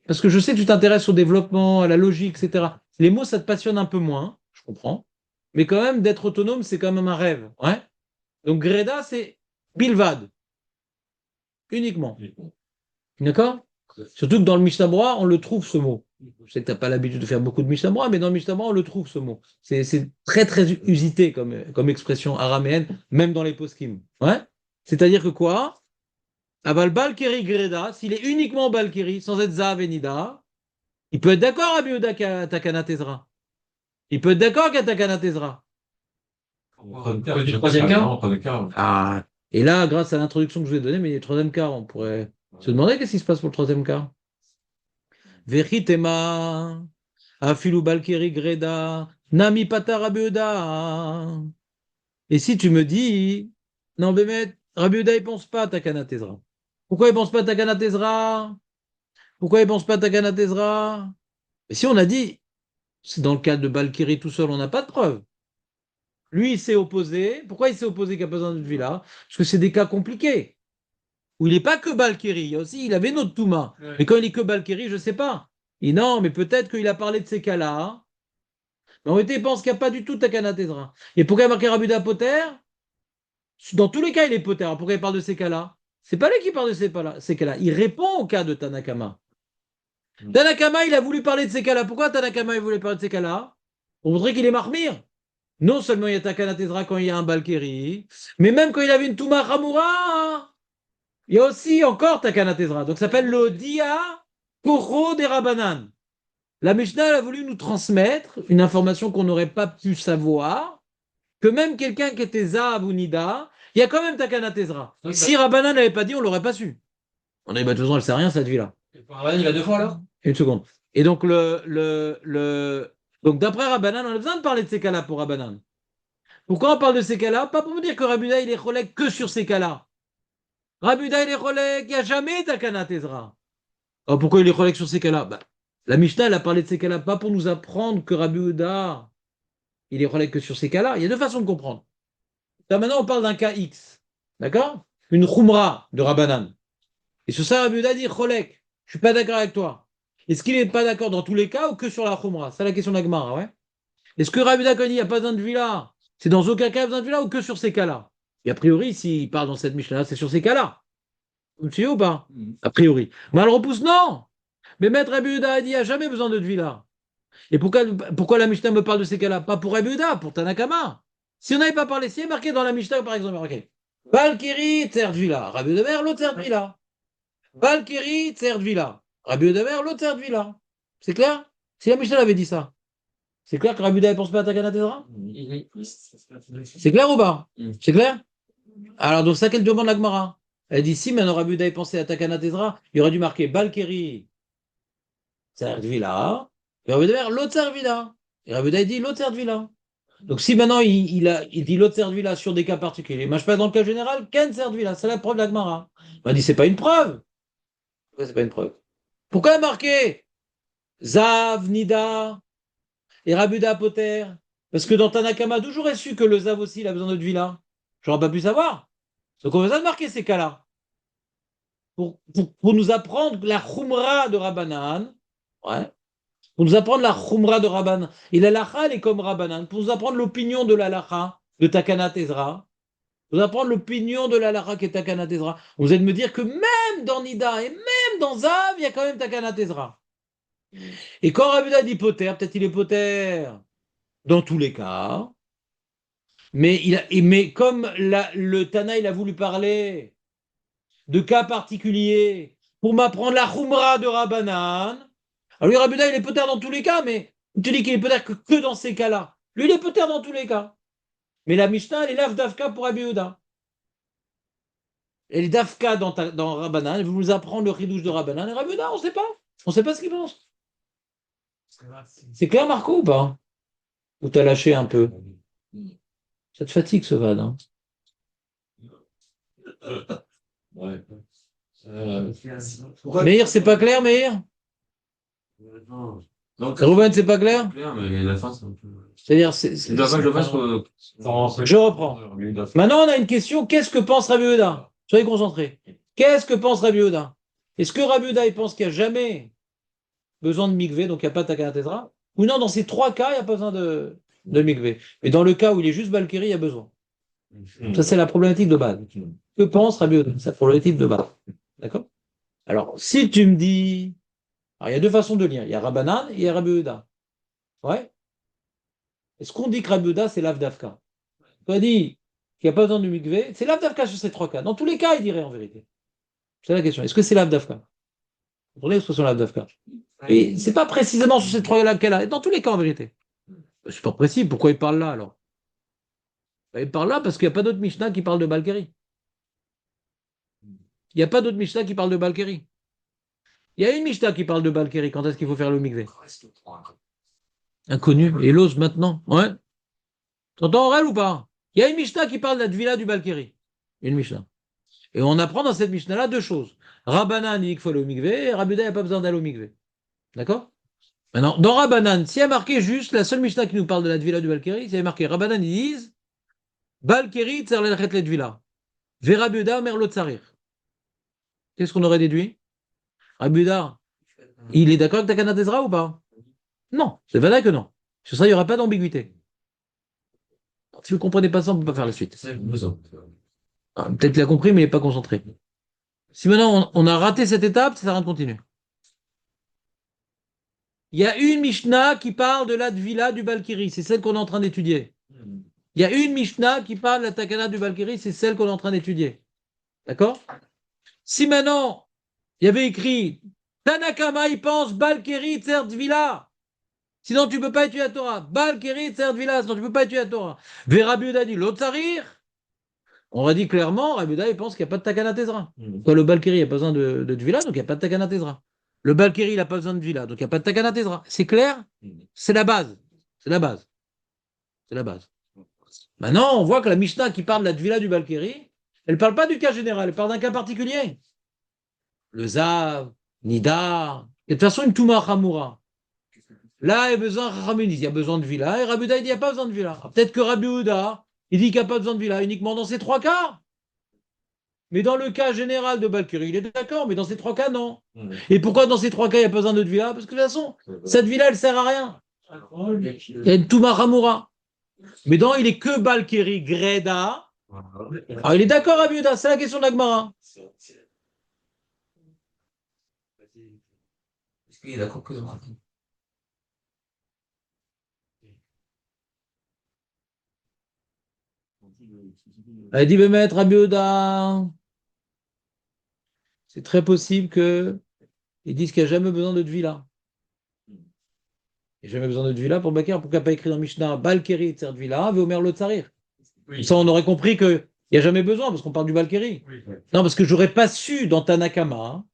parce que je sais que tu t'intéresses au développement, à la logique, etc. Les mots, ça te passionne un peu moins, je comprends. Mais quand même, d'être autonome, c'est quand même un rêve. Ouais. Donc, Greda, c'est Bilvad. Uniquement. D'accord? Surtout que dans le Mishnah Brura, on le trouve ce mot. Je sais que tu n'as pas l'habitude de faire beaucoup de Mishnah Brura, mais dans le Mishnah Brura, on le trouve ce mot. C'est très, très usité comme expression araméenne, même dans les poskim. Ouais? C'est-à-dire que quoi? Aval Balkeri Greda, s'il est uniquement Balkeri, sans être Zav et Nida, il peut être d'accord à Yehuda qu'à Takana Tezra. Il peut être d'accord qu'à Takana Tezra. Du troisième cas? Ah, et là, grâce à l'introduction que je vous ai donnée, mais le troisième quart, on pourrait se demander qu'est-ce qui se passe pour le troisième quart. Vechitema, Afilu Balkeri Greda, Nami Patar Rabbi Yehuda. Et si tu me dis, non, Bémet, Rabbi Yehuda, il pense pas à Takana Tezra. Pourquoi il pense pas à Takana Tezra? Pourquoi il pense pas à Takana Tezra? Et si on a dit, c'est dans le cas de Balkiri tout seul, on n'a pas de preuve. Lui, il s'est opposé. Pourquoi il s'est opposé qu'à besoin de villa? Parce que c'est des cas compliqués. Où il n'est pas que Balkiri. Il y a aussi, il avait notre Touma. Ouais. Mais quand il est que Balkiri, je ne sais pas. Et non, mais peut-être qu'il a parlé de ces cas-là. Mais en réalité, il pense qu'il n'y a pas du tout Takana Tezra. Et pourquoi il a marqué Rabuda Poter? Dans tous les cas, il est Poter. Alors pourquoi il parle de ces cas-là? C'est pas lui qui parle de ces cas-là. Il répond au cas de Tanakama. Tanakama, il a voulu parler de ces cas-là. Pourquoi Tanakama, il voulait parler de ces cas-là? Pour montrer qu'il est marmire. Non seulement il y a Takana Tezra quand il y a un Balkeri, mais même quand il avait une Touma Hamura, il y a aussi encore Takana Tezra. Donc ça s'appelle le Dia Koro des Rabanan. La Mishnah elle a voulu nous transmettre une information qu'on n'aurait pas pu savoir, que même quelqu'un qui était Zahav ou Nida, il y a quand même Takana Tezra. Si Rabbanan n'avait pas dit, on l'aurait pas su. On a dit, bah, de toute façon, elle sait rien, cette vie-là. Il va deux fois là. Une seconde. Et donc, donc d'après Rabbanan, on a besoin de parler de ces cas-là pour Rabbanan. Pourquoi on parle de ces cas-là? Pas pour vous dire que Rabuda, il est relais que sur ces cas-là. Rabuda, il est relais, il n'y a jamais Takana Tezra. Alors pourquoi il est relais sur ces cas-là? Bah, la Mishnah, elle a parlé de ces cas-là, pas pour nous apprendre que Rabuda, il est relais que sur ces cas-là. Il y a deux façons de comprendre. Là, maintenant, on parle d'un cas X. D'accord? Une khumra de Rabbanan. Et sur ça, Rabuda dit relais. Je suis pas d'accord avec toi. Est-ce qu'il n'est pas d'accord dans tous les cas ou que sur la khumra? C'est la question de la Gemara, ouais. Est-ce que Rabuda, quand il n'y a pas besoin de villa, c'est dans aucun cas besoin de villa ou que sur ces cas-là? Et a priori, s'il part dans cette Mishnah-là, c'est sur ces cas-là. Vous me suivez ou pas? A priori. Mais elle repousse, non. Mais Maître Rabuda a dit, il n'y a jamais besoin de villa. Et pourquoi la Mishnah me parle de ces cas-là? Pas pour Rabuda, pour Tanakama. Si on n'avait pas parlé, si il est marqué dans la Mishnah, par exemple, marqué Valkyrie, Tserdvila, Rabuda Mer, l'autre Tserdvila. Valkyrie, Tserdvila, Rabuda Mer, l'autre Tserdvila. C'est clair? Si la Mishnah avait dit ça. C'est clair que Rabuda ne pense pas à Takana Tezra? C'est clair ou pas? C'est clair? Alors, donc, ça qu'elle demande la Gemara. Elle dit si maintenant Rabuda pensait à Takana Tezra, il aurait dû marquer Balkeri, Tserdvila, et Rabuda l'autre Tserdvila. Et Rabuda dit l'autre Tserdvila. Donc, si maintenant il dit l'autre Tserdvila sur des cas particuliers, il ne marche pas dans le cas général, Ken Tserdvila, c'est la preuve de la Gemara. On dit c'est pas une preuve. Pourquoi c'est pas une preuve? Pourquoi il a marqué Zav, Nida et Rabuda Poter? Parce que dans Tanakama, d'où j'aurais su que le Zav aussi, il a besoin de villa? J'aurais pas pu savoir. Donc on va de marquer ces cas-là. Pour nous apprendre la Khumra de Rabbanan. Ouais. Pour nous apprendre la Khumra de Rabbanan. Et la Lacha, elle est comme Rabbanan. Pour nous apprendre l'opinion de la Lacha, de Takana Tezra. Pour nous apprendre l'opinion de la Lacha qui est Takana Tezra. Vous allez me dire que même dans Nida et même dans Zav, il y a quand même Takana Tezra. Et quand Rabuda dit Poter, peut-être il est Poter dans tous les cas. Mais comme le Tana, il a voulu parler de cas particuliers pour m'apprendre la Khumra de Rabbanan, alors lui, Rabuda, il est Poter dans tous les cas, mais tu dis qu'il est Poter que dans ces cas-là. Lui, il est Poter dans tous les cas. Mais la Mishnah, elle est Lav Davka pour Rabbi Yehuda. Et les Dafka dans Rabbanan, vous nous apprendre le ridouche de Rabbanan et Rabbi Yehuda, on ne sait pas. On ne sait pas ce qu'il pense. C'est clair, Marco, ou pas? Ou t'as lâché un peu? Ça te fatigue, ce Vade, hein? Ouais. Meir, c'est pas clair, Meir? Donc, Rouben, c'est pas clair? clair, mais la fin, c'est un peu. C'est-à-dire, Je dois pas que je le fasse pour. Je reprends. Maintenant, on a une question. Qu'est-ce que pense Rabbi Yehuda? Soyez concentrés. Qu'est-ce que pense Rabbi Yehuda? Est-ce que Rabbi Yehuda, il pense qu'il n'y a jamais besoin de mikvé, donc il n'y a pas de Takana Tezra? Ou non, dans ces trois cas, il n'y a pas besoin de mikvé. Mais dans le cas où il est juste Balkiri, il y a besoin. Ça, c'est la problématique de base. Que pense Rabbi Yehuda? C'est la problématique de base. D'accord? Alors, si tu me dis... Alors, il y a deux façons de lire. Il y a Rabbanan et il y a Rabbi Yehuda. Ouais? Est-ce qu'on dit que Rabbi Yehuda, c'est l'Avdavka? On dit qu'il n'y a pas besoin de mikvé. C'est l'Avdavka sur ces trois cas. Dans tous les cas, il dirait en vérité. C'est la question. Est-ce que c'est l'Avdavka? Vous comprenez l'expression l'Avdavka? Et c'est pas précisément sur ces trois-là qu'elle a. Dans tous les cas, en vérité. C'est pas précis. Pourquoi il parle là, alors? Il parle là parce qu'il n'y a pas d'autre Mishnah qui parle de Balkeri. Il n'y a pas d'autre Mishnah qui parle de Balkeri. Il y a une Mishnah qui parle de Balkeri. Quand est-ce qu'il faut faire le mikvé? Inconnu. Et l'ose maintenant. Ouais. T'entends Aurel ou pas? Il y a une Mishnah qui parle de la Tvila du Balkeri. Une Mishnah. Et on apprend dans cette Mishnah-là deux choses. Rabbanan dit qu'il faut aller au mikvé, et Rabbi Yehuda n'a pas besoin d'aller au mikvé. D'accord? Maintenant, dans Rabbanan, s'il y a marqué juste, la seule Mishnah qui nous parle de la Tvila du Balkeri, s'il y a marqué Rabbanan, ils disent Balkeri tzer lechet le Tvila. Ve Rabbi Yehuda mer lo tsarir. Qu'est-ce qu'on aurait déduit? Rabbi Yehuda, il est d'accord avec Takana Tezra ou pas? Non, c'est vrai que non. Sur ça, il n'y aura pas d'ambiguïté. Si vous ne comprenez pas ça, on ne peut pas faire la suite. Ah, peut-être qu'il a compris, mais il n'est pas concentré. Si maintenant on a raté cette étape, ça sert à rien de continuer. Il y a une Mishnah qui parle de la Tvila du Balkiri, c'est celle qu'on est en train d'étudier. Il y a une Mishnah qui parle de la Takana du Balkiri, c'est celle qu'on est en train d'étudier. D'accord? Si maintenant il y avait écrit Tanakama, il pense Balkiri Tzer Tvila. Sinon, tu ne peux pas étudier la Torah. Balkeri Tzer Tvila, sinon tu ne peux pas étudier la Torah. Ve Rabbi Yehuda dit Lotzarir. On aurait dit clairement, Rabbi Yehuda, il pense qu'il n'y a pas de Takana Tezra. Quoi, le Balkeri, il n'a pas besoin de Tvila, donc il n'y a pas de Takana Tezra. Le Balkeri, il n'a pas besoin de Tvila, donc il n'y a pas de Takana Tezra. C'est clair? C'est la base. C'est la base. C'est la base. Maintenant, on voit que la Mishnah qui parle de la Tvila du Balkeri, elle ne parle pas du cas général, elle parle d'un cas particulier. Le Zav, Nida, et de toute façon, une Touma Hamura. Là, il y a besoin, Rabbi dit, il y a besoin de villa, et Rabbi Yehuda, il dit, il n'y a pas besoin de villa. Peut-être que Rabbi Yehuda, il dit qu'il n'y a pas besoin de villa uniquement dans ces trois cas. Mais dans le cas général de Balkiri, il est d'accord, mais dans ces trois cas, non. Et pourquoi dans ces trois cas, il n'y a pas besoin de villa? Parce que de toute façon, cette villa, elle ne sert à rien. Il y a une Touma Hamura. Mais dans, il est que Balkiri, Greda. Alors, il est d'accord, Rabbi Yehuda, c'est la question de la Gemara. Est-ce qu'il est d'accord que Elle dit, mais Rabbi Yehuda, c'est très possible qu'ils disent qu'il n'y a jamais besoin de villa. Il n'y a jamais besoin de villa pour Bakr. Pourquoi il n'y a pas écrit dans Mishnah Balkeri Tzer Villa, Veomer lo Tsarir? Ça, on aurait compris qu'il n'y a jamais besoin, parce qu'on parle du Balkeri. Non, parce que j'aurais pas su dans Tanakama hein,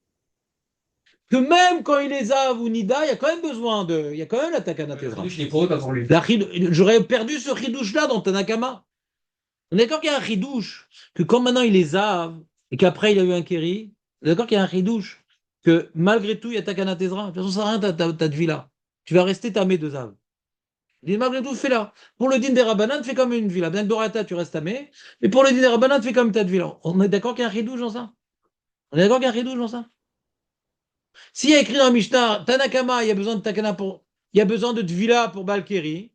que même quand il est Zav ou Nida, il y a quand même besoin de. Il y a quand même la Takana Tezra. Je l'ai pour eux, pas pour lui. J'aurais perdu ce ridouche-là dans Tanakama. On est d'accord qu'il y a un ridouche, que quand maintenant il est Zav, et qu'après il a eu un Keri, on est d'accord qu'il y a un ridouche, que malgré tout il y a Takana Tezra. De toute façon, ça sert à rien ta de villa. Tu vas rester tamé de Zav. Il dit malgré tout, fais-la. Pour le din des Rabbanan, fais comme une villa. Bien que Dorata, tu restes tamé, mais pour le din des Rabbanan, fais comme ta de villa. On est d'accord qu'il y a un ridouche dans ça? On est d'accord qu'il y a un ridouche dans ça? S'il y a écrit dans Mishnah, Tanakama, il y a besoin de Takana pour. Il y a besoin de villa pour Balkeri,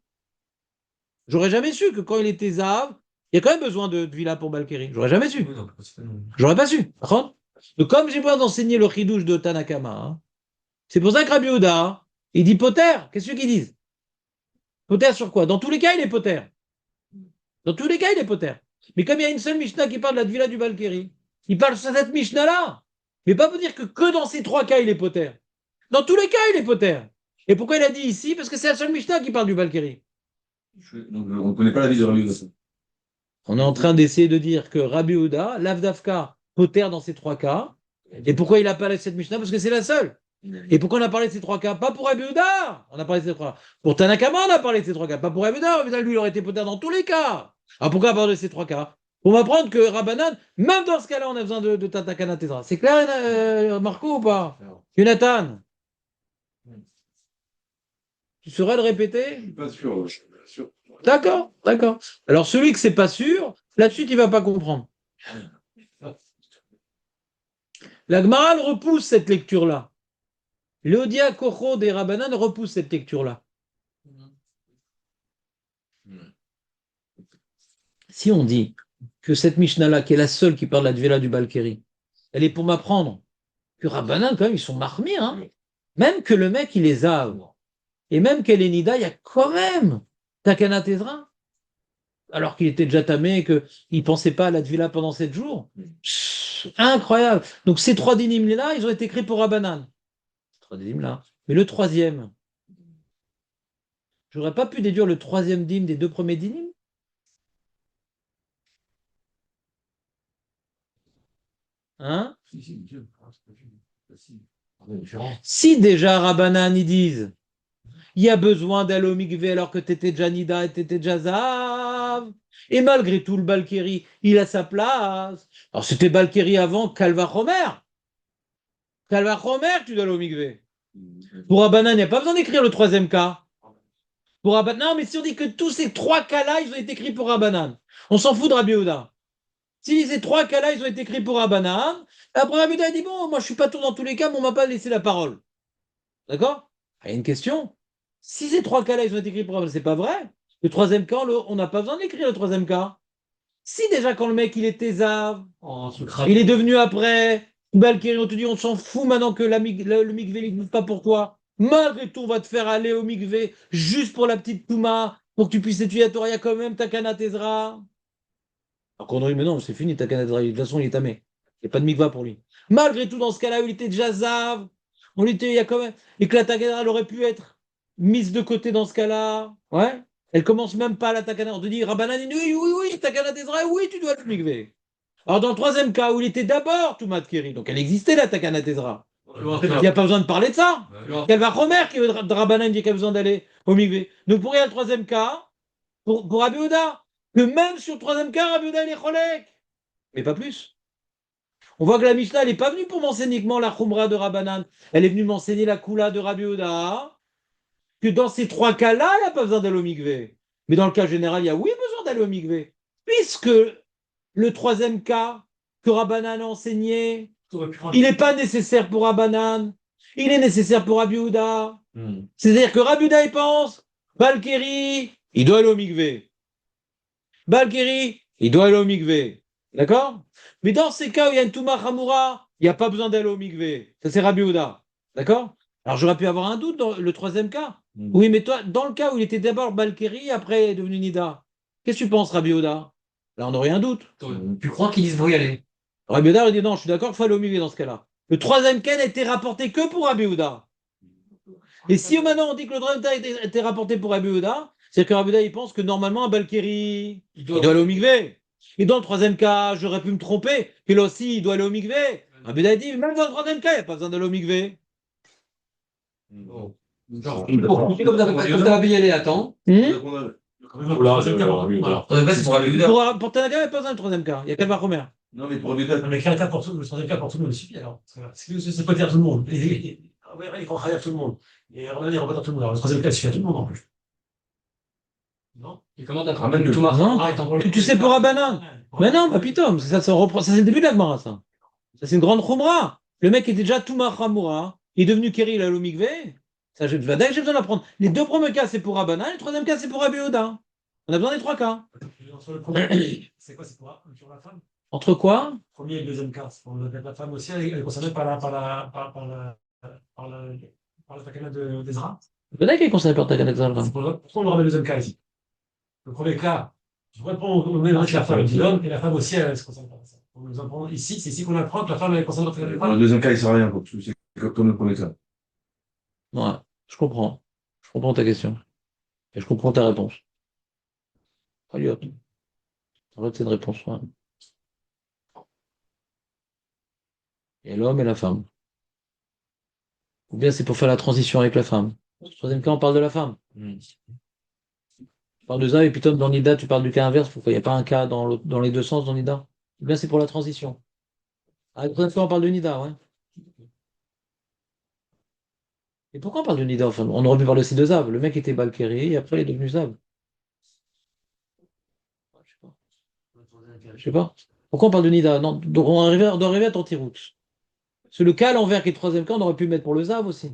j'aurais jamais su que quand il était Zav, il y a quand même besoin de villa pour Balkeri. J'aurais jamais su. J'aurais pas su. Donc, comme j'ai besoin d'enseigner le chidouche de Tanakama, hein, c'est pour ça que Rabbi Yehuda, il dit poter. Qu'est-ce qu'ils disent? Poter sur quoi? Dans tous les cas, il est poter. Dans tous les cas, il est poter. Mais comme il y a une seule Mishnah qui parle de la villa du Balkeri, il parle sur cette Mishnah-là. Mais pas pour dire que dans ces trois cas, il est poter. Dans tous les cas, il est poter. Et pourquoi il a dit ici? Parce que c'est la seule Mishnah qui parle du Balkeri. Donc, on ne connaît pas la vie de Rabbi Yehuda. On est en train d'essayer de dire que Rabbi Yehuda, l'Avdavka, poter dans ces trois cas. Et pourquoi il a parlé de cette Mishnah? Parce que c'est la seule. Et pourquoi on a parlé de ces trois cas? Pas pour Rabbi Yehuda, on a parlé de ces trois cas. Pour Tanakama, on a parlé de ces trois cas. Pas pour Rabbi Yehuda. Rabbi Yehuda, lui, il aurait été poter dans tous les cas. Alors pourquoi parler de ces trois cas? Pour m'apprendre que Rabbanan, même dans ce cas-là, on a besoin de Tatakana Tezra. C'est clair, Marco, ou pas? Jonathan, tu saurais le répéter? Je suis pas sûr, je suis pas sûr. D'accord, d'accord. Alors celui que c'est pas sûr, là-dessus, il va pas comprendre. La Gemara elle repousse cette lecture-là. L'Odia Kocho des Rabbanan repousse cette lecture-là. Si on dit que cette Mishnah-là, qui est la seule qui parle de la Dvela du Balkeri, elle est pour m'apprendre que Rabbanan, quand même, ils sont marmés, hein. Même que le mec, il les a. Et même qu'elle est Nida, il y a quand même Takana Tezra. Alors qu'il était déjà tamé, qu'il ne pensait pas à la Dvila pendant 7 jours. Incroyable. Donc ces trois dynimes-là, ils ont été écrits pour Rabbanan. Ces trois dynimes-là. Mais le troisième, j'aurais pas pu déduire le troisième dîme des deux premiers dynimes? Hein? Si déjà Rabbanan, ils disent il y a besoin d'aller au mikvé alors que tu étais déjà Nida et tu étais déjà Zav. Et malgré tout, le Balkeri, il a sa place. Alors c'était Balkeri avant Kalva Chomer. Kalva Chomer, tu dois aller au mikvé. Pour Rabbanan, il n'y a pas besoin d'écrire le troisième cas. Pour Rabbanan, non, mais si on dit que tous ces trois cas-là, ils ont été écrits pour Rabbanan, on s'en fout de Rabbi Yehuda. Si ces trois cas-là, ils ont été écrits pour Rabbanan, après Rabbi Yehuda dit bon, moi je suis pas tout dans tous les cas, mais on m'a pas laissé la parole. D'accord? Il y a une question. Si ces trois cas-là, ils ont été écrits pour Rabbanan, c'est pas vrai. Le troisième cas, on n'a pas besoin d'écrire le troisième cas. Si déjà quand le mec il était Zav, il est devenu après, Balkiri, on te dit on s'en fout maintenant que le mikvé il ne pas pour toi. Malgré tout, on va te faire aller au mikvé juste pour la petite Touma, pour que tu puisses étudier la Torah, il y a quand même Takana Tezra. Alors qu'on aurait dit, mais non, c'est fini Takana Tezra, de toute façon il est tamé. Il n'y a pas de mikva pour lui. Malgré tout, dans ce cas-là, il était déjà Zav, il y a quand même. Et que la Takana elle aurait pu être mise de côté dans ce cas-là. Ouais. Elle commence même pas à la Takana. On te dit, Rabbanan, oui, oui, oui, Takana Tezra, oui, tu dois le mikvé. Alors, dans le troisième cas, où il était d'abord Toumat Keri, donc elle existait la Takana Tezra. Il n'y a pas besoin de parler de ça. Quelle va Romer qui veut de Rabbanan dit qu'il a besoin d'aller au mikvé. Donc, pour y aller le troisième cas, pour Rabbi Yehuda, que même sur le troisième cas, Rabbi Yehuda, il est cholek. Mais pas plus. On voit que la Mishnah, elle n'est pas venue pour m'enseigner uniquement la Khumra de Rabbanan. Elle est venue m'enseigner la Kula de Rabbi Yehuda. Que dans ces trois cas-là, il n'y a pas besoin d'aller au mikvé. Mais dans le cas général, il y a oui besoin d'aller au mikvé. Puisque le troisième cas que Rabbanan a enseigné, il n'est pas nécessaire pour Rabbanan, il est nécessaire pour Rabbi Yehuda. C'est-à-dire que Rabbi Yehuda, il pense, Balkeri, il doit aller au mikvé. Balkeri, il doit aller au mikvé. D'accord? Mais dans ces cas où il y a une Touma Hamura, il n'y a pas besoin d'aller au mikvé. Ça, c'est Rabbi Yehuda. D'accord? Alors j'aurais pu avoir un doute dans le troisième cas. Oui, mais toi, dans le cas où il était d'abord Balkeri, après il est devenu Nida, qu'est-ce que tu penses, Rabbi Yehuda? Là, on aurait un doute. Tu crois qu'ils disent faut y aller? Rabbi Yehuda, il dit non, je suis d'accord qu'il faut aller au milieu dans ce cas-là. Le troisième cas n'a été rapporté que pour Rabbi Yehuda. Et si maintenant on dit que le troisième cas a été rapporté pour Rabbi Yehuda, c'est que Rabbi Yehuda, il pense que normalement, un Balkeri, il doit aller au mikvé. Et dans le troisième cas, j'aurais pu me tromper, que là aussi, il doit aller au mikvé. Rabbi Yehuda dit, même dans le troisième cas, il n'y a pas besoin d'aller au mikvé. Comme t'as Rabbi Yelé, attends. Voilà, C'est pour Rabbi Yehuda. Pour Tanaka, il n'y a pas besoin de troisième cas. Il y a Kalva Chomer. Non, mais pour Rabbi Mais quel cas pour tout le troisième cas pour tout le monde suffit alors. C'est pas dire tout le monde. Il faut travailler à tout le monde. Et Rabbanan, il représente tout le monde. Alors le troisième cas suffit à tout le monde en plus. Non? Et comment t'as Ramène le- tout marche? Non. Tu sais pour Rabbanan. Mais non, bah pitom, ça reprend. Ça, c'est le début de la Gemara, ça. Ça, c'est une grande khumra. Le mec était déjà Touma Hamura. Il est devenu Keri, il a le mikvé. Ça, j'ai besoin d'apprendre. Les deux premiers cas, c'est pour Rabbanan. Le troisième cas, c'est pour Rabbi Yehuda. On a besoin des trois cas. Entre le premier, c'est quoi? C'est pour la femme? Entre quoi? Le premier et le deuxième cas. C'est pour la femme aussi, elle est concernée par la takana d'Ezra. Peut-être qu'il est concerné par Takana Tezra. Pourquoi on le ramène le deuxième cas ici? Le premier cas, je réponds, on met avec la femme et l'homme, et la femme aussi, elle se concerne par ça. On nous apprend ici, c'est ici qu'on apprend que la femme, elle est concernée par la Dans le deuxième cas, il sert à rien, quoi, parce que c'est comme le premier cas. Ouais, je comprends. Je comprends ta question. Et je comprends ta réponse. Allez, hop. En fait, c'est une réponse. Ouais. Et l'homme et la femme. Ou bien c'est pour faire la transition avec la femme. Dans le troisième cas, on parle de la femme. Tu parles de Zav et puis Tom, dans Nida, tu parles du cas inverse. Pourquoi il n'y a pas un cas dans les deux sens dans Nida? Ou bien c'est pour la transition. Ah, le troisième cas, on parle de Nida, ouais. Et pourquoi on parle de Nida? Enfin, on aurait pu parler aussi de Zav. Le mec était Balkiri et après il est devenu Zav. Je sais pas. Je sais pas. Pourquoi on parle de Nida? Non, donc on doit arriver à Tantirout. C'est le cas à l'envers qui est le troisième cas, on aurait pu le mettre pour le Zav aussi.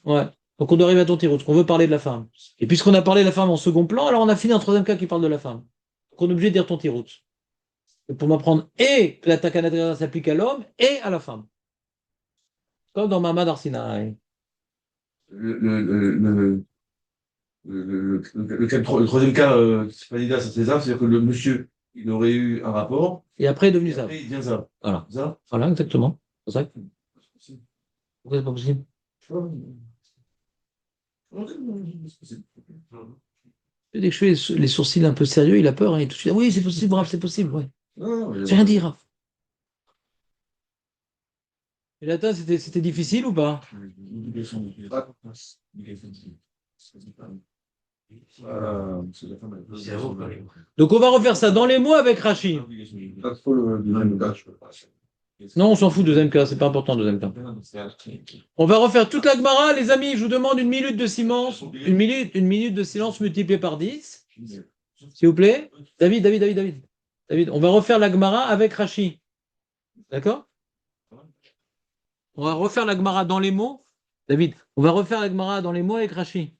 Ouais. Donc on doit arriver à Tantirout. On veut parler de la femme. Et puisqu'on a parlé de la femme en second plan, alors on a fini un troisième cas qui parle de la femme. Donc on est obligé de dire Tantirout. Pour m'apprendre et que la Takanat s'applique à l'homme et à la femme. Comme dans Mamad Arsinaï. Le troisième cas, c'est pas Nida, c'est Zav, c'est-à-dire que le monsieur, il aurait eu un rapport, Et après il est devenu et Zav. après, il devient Zav. Voilà. Zav? Voilà, exactement. C'est ça. Pourquoi c'est pas possible? Dès que je fais les sourcils un peu sérieux, il a peur. Hein, et tout de suite, oui, c'est possible, bravo, c'est possible. Ouais. Non, J'ai rien dit, Raph. Et latin, c'était difficile ou pas? Donc on va refaire ça dans les mots avec Rachi. Non, on s'en fout, deuxième cas, c'est pas important, deuxième cas. On va refaire toute la Gemara, les amis, je vous demande une minute de silence. Une minute de silence multipliée par 10. S'il vous plaît. David, on va refaire la Gemara avec Rachi. D'accord? On va refaire la Gemara dans les mots. David, on va refaire la Gemara dans les mots avec Rachi.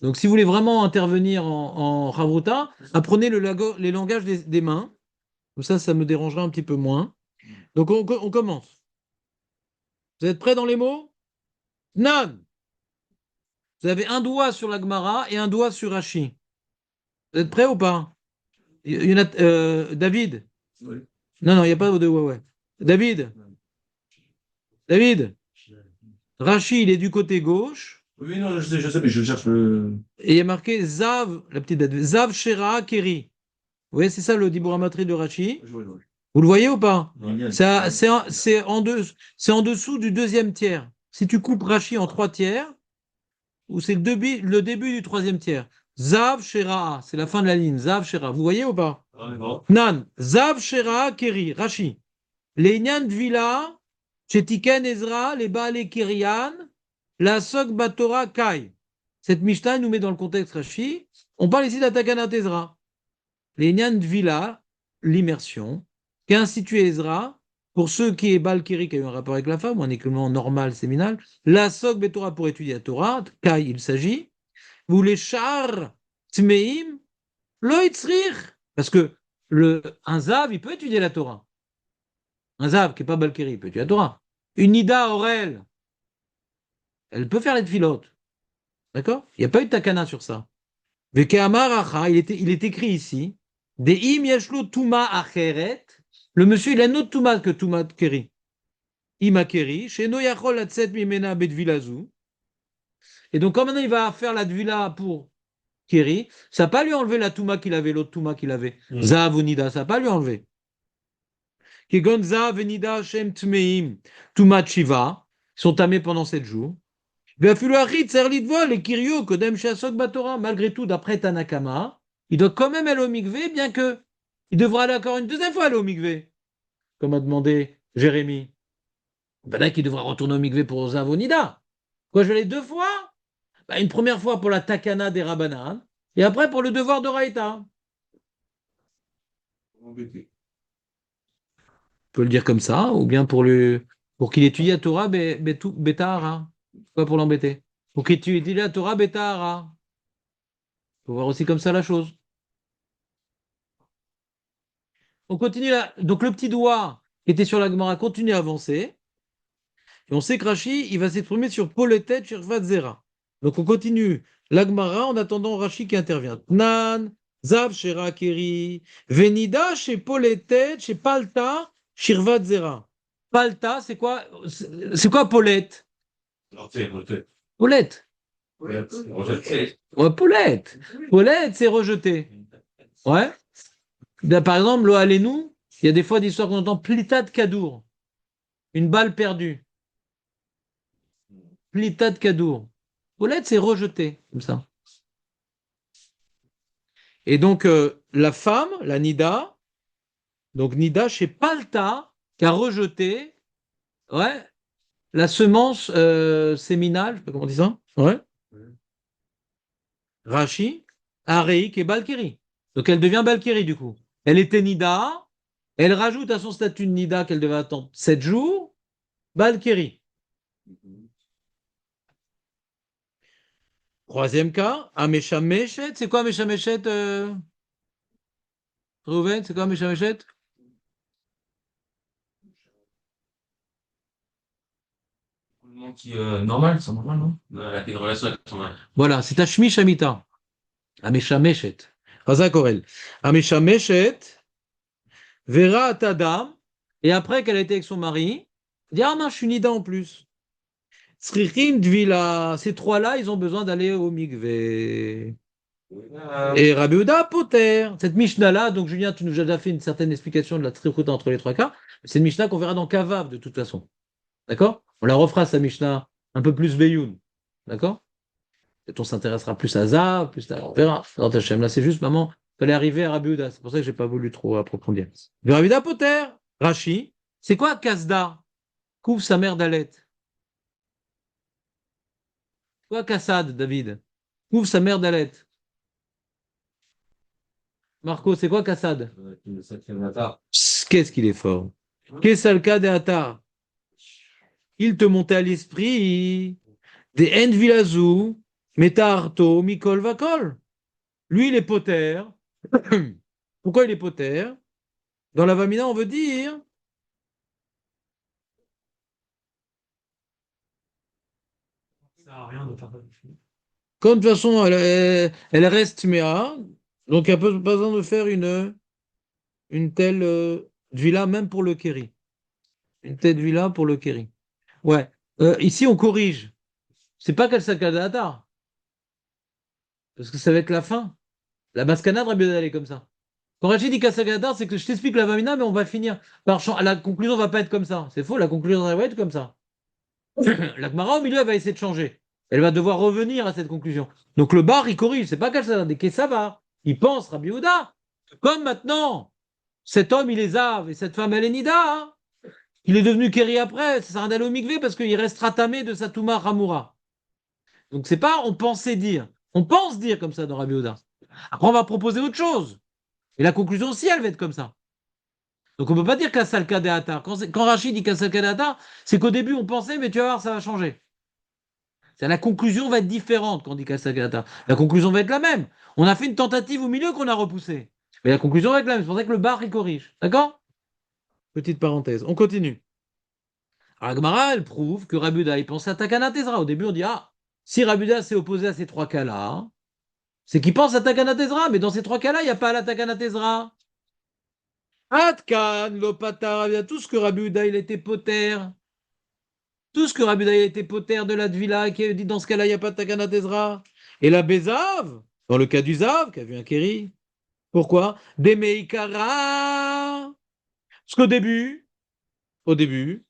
Donc, si vous voulez vraiment intervenir en Chavruta, apprenez les langages des mains. Comme ça me dérangera un petit peu moins. Donc, on commence. Vous êtes prêts dans les mots? Nan! Vous avez un doigt sur la Gemara et un doigt sur Rachi. Vous êtes prêts ou pas? Il y en a, David? Oui. Non, il n'y a pas de ouais. David? Rachi, il est du côté gauche. Oui, non, je sais, mais je cherche le. Et il y a marqué Zav, la petite date, Zav Shera Keri. Vous voyez, c'est ça le Diburamatri de Rachi. Vous le voyez ou pas? C'est en dessous du deuxième tiers. Si tu coupes Rachi en 3 tiers, ou c'est le début du troisième tiers. Zav Shera, c'est la fin de la ligne. Zav Shera. Vous voyez ou pas? Nan, Zav Shera Keri, Rachi. Les Nyan Vila, Chetiken Ezra, les Baale Kirian, la Sok Batora Kai. Cette Mishnah nous met dans le contexte Rachi. On parle ici d'Atakanat Ezra. Les Nyan Vila, l'immersion, qu'a institué Ezra, pour ceux qui est Balkiri, qui a eu un rapport avec la femme, ou un équivalent normal, séminal, la Sok Betora pour étudier la Torah, Kai il s'agit, vous les Char Tmeim, Loitzrir, parce que un Zav, il peut étudier la Torah. Un Zav qui n'est pas Balkiri, il peut étudier la Torah. Une Nida Aurel, elle peut faire les tfilotes. D'accord? Il n'y a pas eu de takana sur ça. Vekeamaracha, il est écrit ici, des im yashlo tuma acheret, le monsieur il a une autre tuma que tuma keri. Ima keri, sheno yachol latset mimena bedvilazu. Et donc, quand maintenant il va faire la dvila pour keri, ça n'a pas lui enlever la tuma qu'il avait, l'autre tuma qu'il avait. Zav ou nida, ça n'a pas lui enlever. Kegon zav et nida shem tmeim, tuma chiva, sont tamés pendant 7 jours. Les Kirio, Kodem Shasok Batora, malgré tout, d'après Tanakama, il doit quand même aller au mikvé, bien que il devra aller encore une deuxième fois aller au mikvé, comme a demandé Jérémie. Ben là, qu'il devra retourner au mikvé pour Zavonida. Quoi, je vais aller 2 fois? Ben, une première fois pour la Takana des Rabbanan, et après pour le devoir de Raïta. On peut le dire comme ça, ou bien pour qu'il étudie la Torah, Betahara. Pas pour l'embêter. Pour qu'il étudie la Torah Betahara. Il faut voir aussi comme ça la chose. On continue là. Donc le petit doigt qui était sur la Gemara continue à avancer. Et on sait que Rashi, il va s'exprimer sur Poletet Shirvat Zera. Donc on continue la Gemara en attendant Rashi qui intervient. Nan, Zav Shera Keri, Venida chez Poletet, chez Palta, Shirvat Zera. Palta, c'est quoi Polet? Paulette. Ouais, Paulette. Paulette, c'est rejeté. Ouais. Ben, par exemple, le Alenu, il y a des fois d'histoires qu'on entend Plitat Kadour. une balle perdue. Plitat kadour. Boulette, c'est rejeté, comme ça. Et donc, la femme, la Nida, donc Nida chez Palta, qui a rejeté, ouais, la semence séminale, je sais pas comment on dit ça, ouais, Rashi, Areik et Balkiri. Donc elle devient Balkiri du coup. Elle était Nida, elle rajoute à son statut de Nida qu'elle devait attendre 7 jours, Balkiri. Troisième cas, Amesha Meshet. C'est quoi Amesha Meshet, Rouven, c'est quoi Amesha Meshet? Le monde qui, normal, c'est normal, non? Elle a fait une relation avec son mari. Voilà, c'est Ashmi Shamita. Amesha Meshet. Razak Orel. Amesha Meshet, Vera Tadam, et après qu'elle a été avec son mari, elle dit, ah non, je suis Nida en plus. Srichim Dvila, ces trois-là, ils ont besoin d'aller au mikvé. Et Rabbi Yehuda Poter, cette Mishnah-là, donc Julien, tu nous as déjà fait une certaine explication de la trichoute entre les trois cas, c'est une Mishnah qu'on verra dans Kavav de toute façon. D'accord? On la refera, sa Mishnah, un peu plus Beyoun. D'accord? Peut-être on s'intéressera plus à Zav, plus à... On verra. Dans Hachem. Là, c'est juste, maman, il fallait arriver à Rabbi Yehuda. C'est pour ça que j'ai pas voulu trop approfondir. Mais Rabbi Yehuda Poter, Rashi, c'est quoi Kasda? Couvre sa mère d'Alet. Quoi Kassad, David? Couvre sa mère d'Alet. Marco, c'est quoi Kassad? Qu'est-ce qu'il est fort. Qu'est-ce le cas des Attar? Il te montait à l'esprit des Envilazou, Metarto, Mikol Vakol. Lui, il est poter. Pourquoi il est poter? Dans la Vamina, on veut dire. Ça sert à rien de faire ça. Comme de toute façon, elle reste Méa, donc il n'y a pas besoin de faire une telle villa, même pour le Kéri. Une telle villa pour le Kéri. Ouais. Ici, on corrige. C'est pas qu'elle s'accadata. Parce que ça va être la fin. La mascanade, Rabbi Yehuda, elle est comme ça. Quand Rachid dit Kasagada, c'est que je t'explique la Vamina, mais on va finir par. La conclusion va pas être comme ça. C'est faux, la conclusion va être comme ça. La Gemara, au milieu, elle va essayer de changer. Elle va devoir revenir à cette conclusion. Donc le bar, il corrige. C'est pas que ça va. Il pense, Rabbi Yehuda. Comme maintenant, cet homme, il est Zav et cette femme, elle est Nida. Hein. Il est devenu Kéri après. Ça sert à rien d'aller au mikvé parce qu'il restera tamé de sa Touma Ramura. Donc c'est pas on pensait dire. On pense dire comme ça dans Rabbi Yehuda. Après, on va proposer autre chose. Et la conclusion aussi, elle va être comme ça. Donc on ne peut pas dire Kassal Kadeata. Quand Rachid dit Kassal Kadeata, c'est qu'au début on pensait, mais tu vas voir, ça va changer. La conclusion va être différente quand on dit Kassal Kadeata. La conclusion va être la même. On a fait une tentative au milieu qu'on a repoussée. Mais la conclusion va être la même. C'est pour ça que le bar, il corrige. D'accord? Petite parenthèse. On continue. Alors, Gemara, elle prouve que Rabuda, il pense à Takana Tezra. Au début, on dit, ah, si Rabuda s'est opposé à ces trois cas-là, c'est qu'il pense à Takana Tezra. Mais dans ces trois cas-là, il n'y a pas la Takana Tezra. Atkan, Lopatar, tout ce que Rabbi Yehuda, il était poter. Tout ce que Rabbi Yehuda, il était poter de la Dvila, qui dit dans ce cas-là, il n'y a pas de Takana Tezra. Et la Bézav, dans le cas du Zav, qui a vu un Kéri. Pourquoi? Demeikara. Parce au début,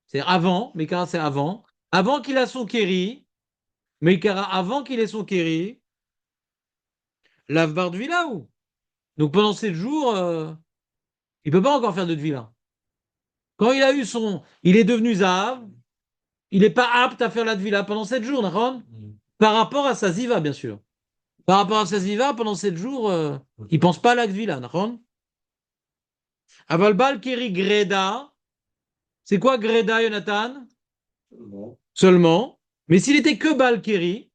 c'est avant, Meikara c'est avant qu'il a son Kéri, Meikara avant qu'il ait son Kéri, l'Avbar Dvila ou? Donc pendant 7 jours, il ne peut pas encore faire de Dvila. Quand il a eu il est devenu Zahav, il n'est pas apte à faire la Dvila pendant 7 jours, d'accord? Par rapport à sa Ziva, bien sûr. Par rapport à sa Ziva, pendant 7 jours, il ne pense pas à la Dvila, d'accord? Avalbal Keri Greda, c'est quoi Greda, Jonathan? Seulement. Mais s'il était que Balkeri,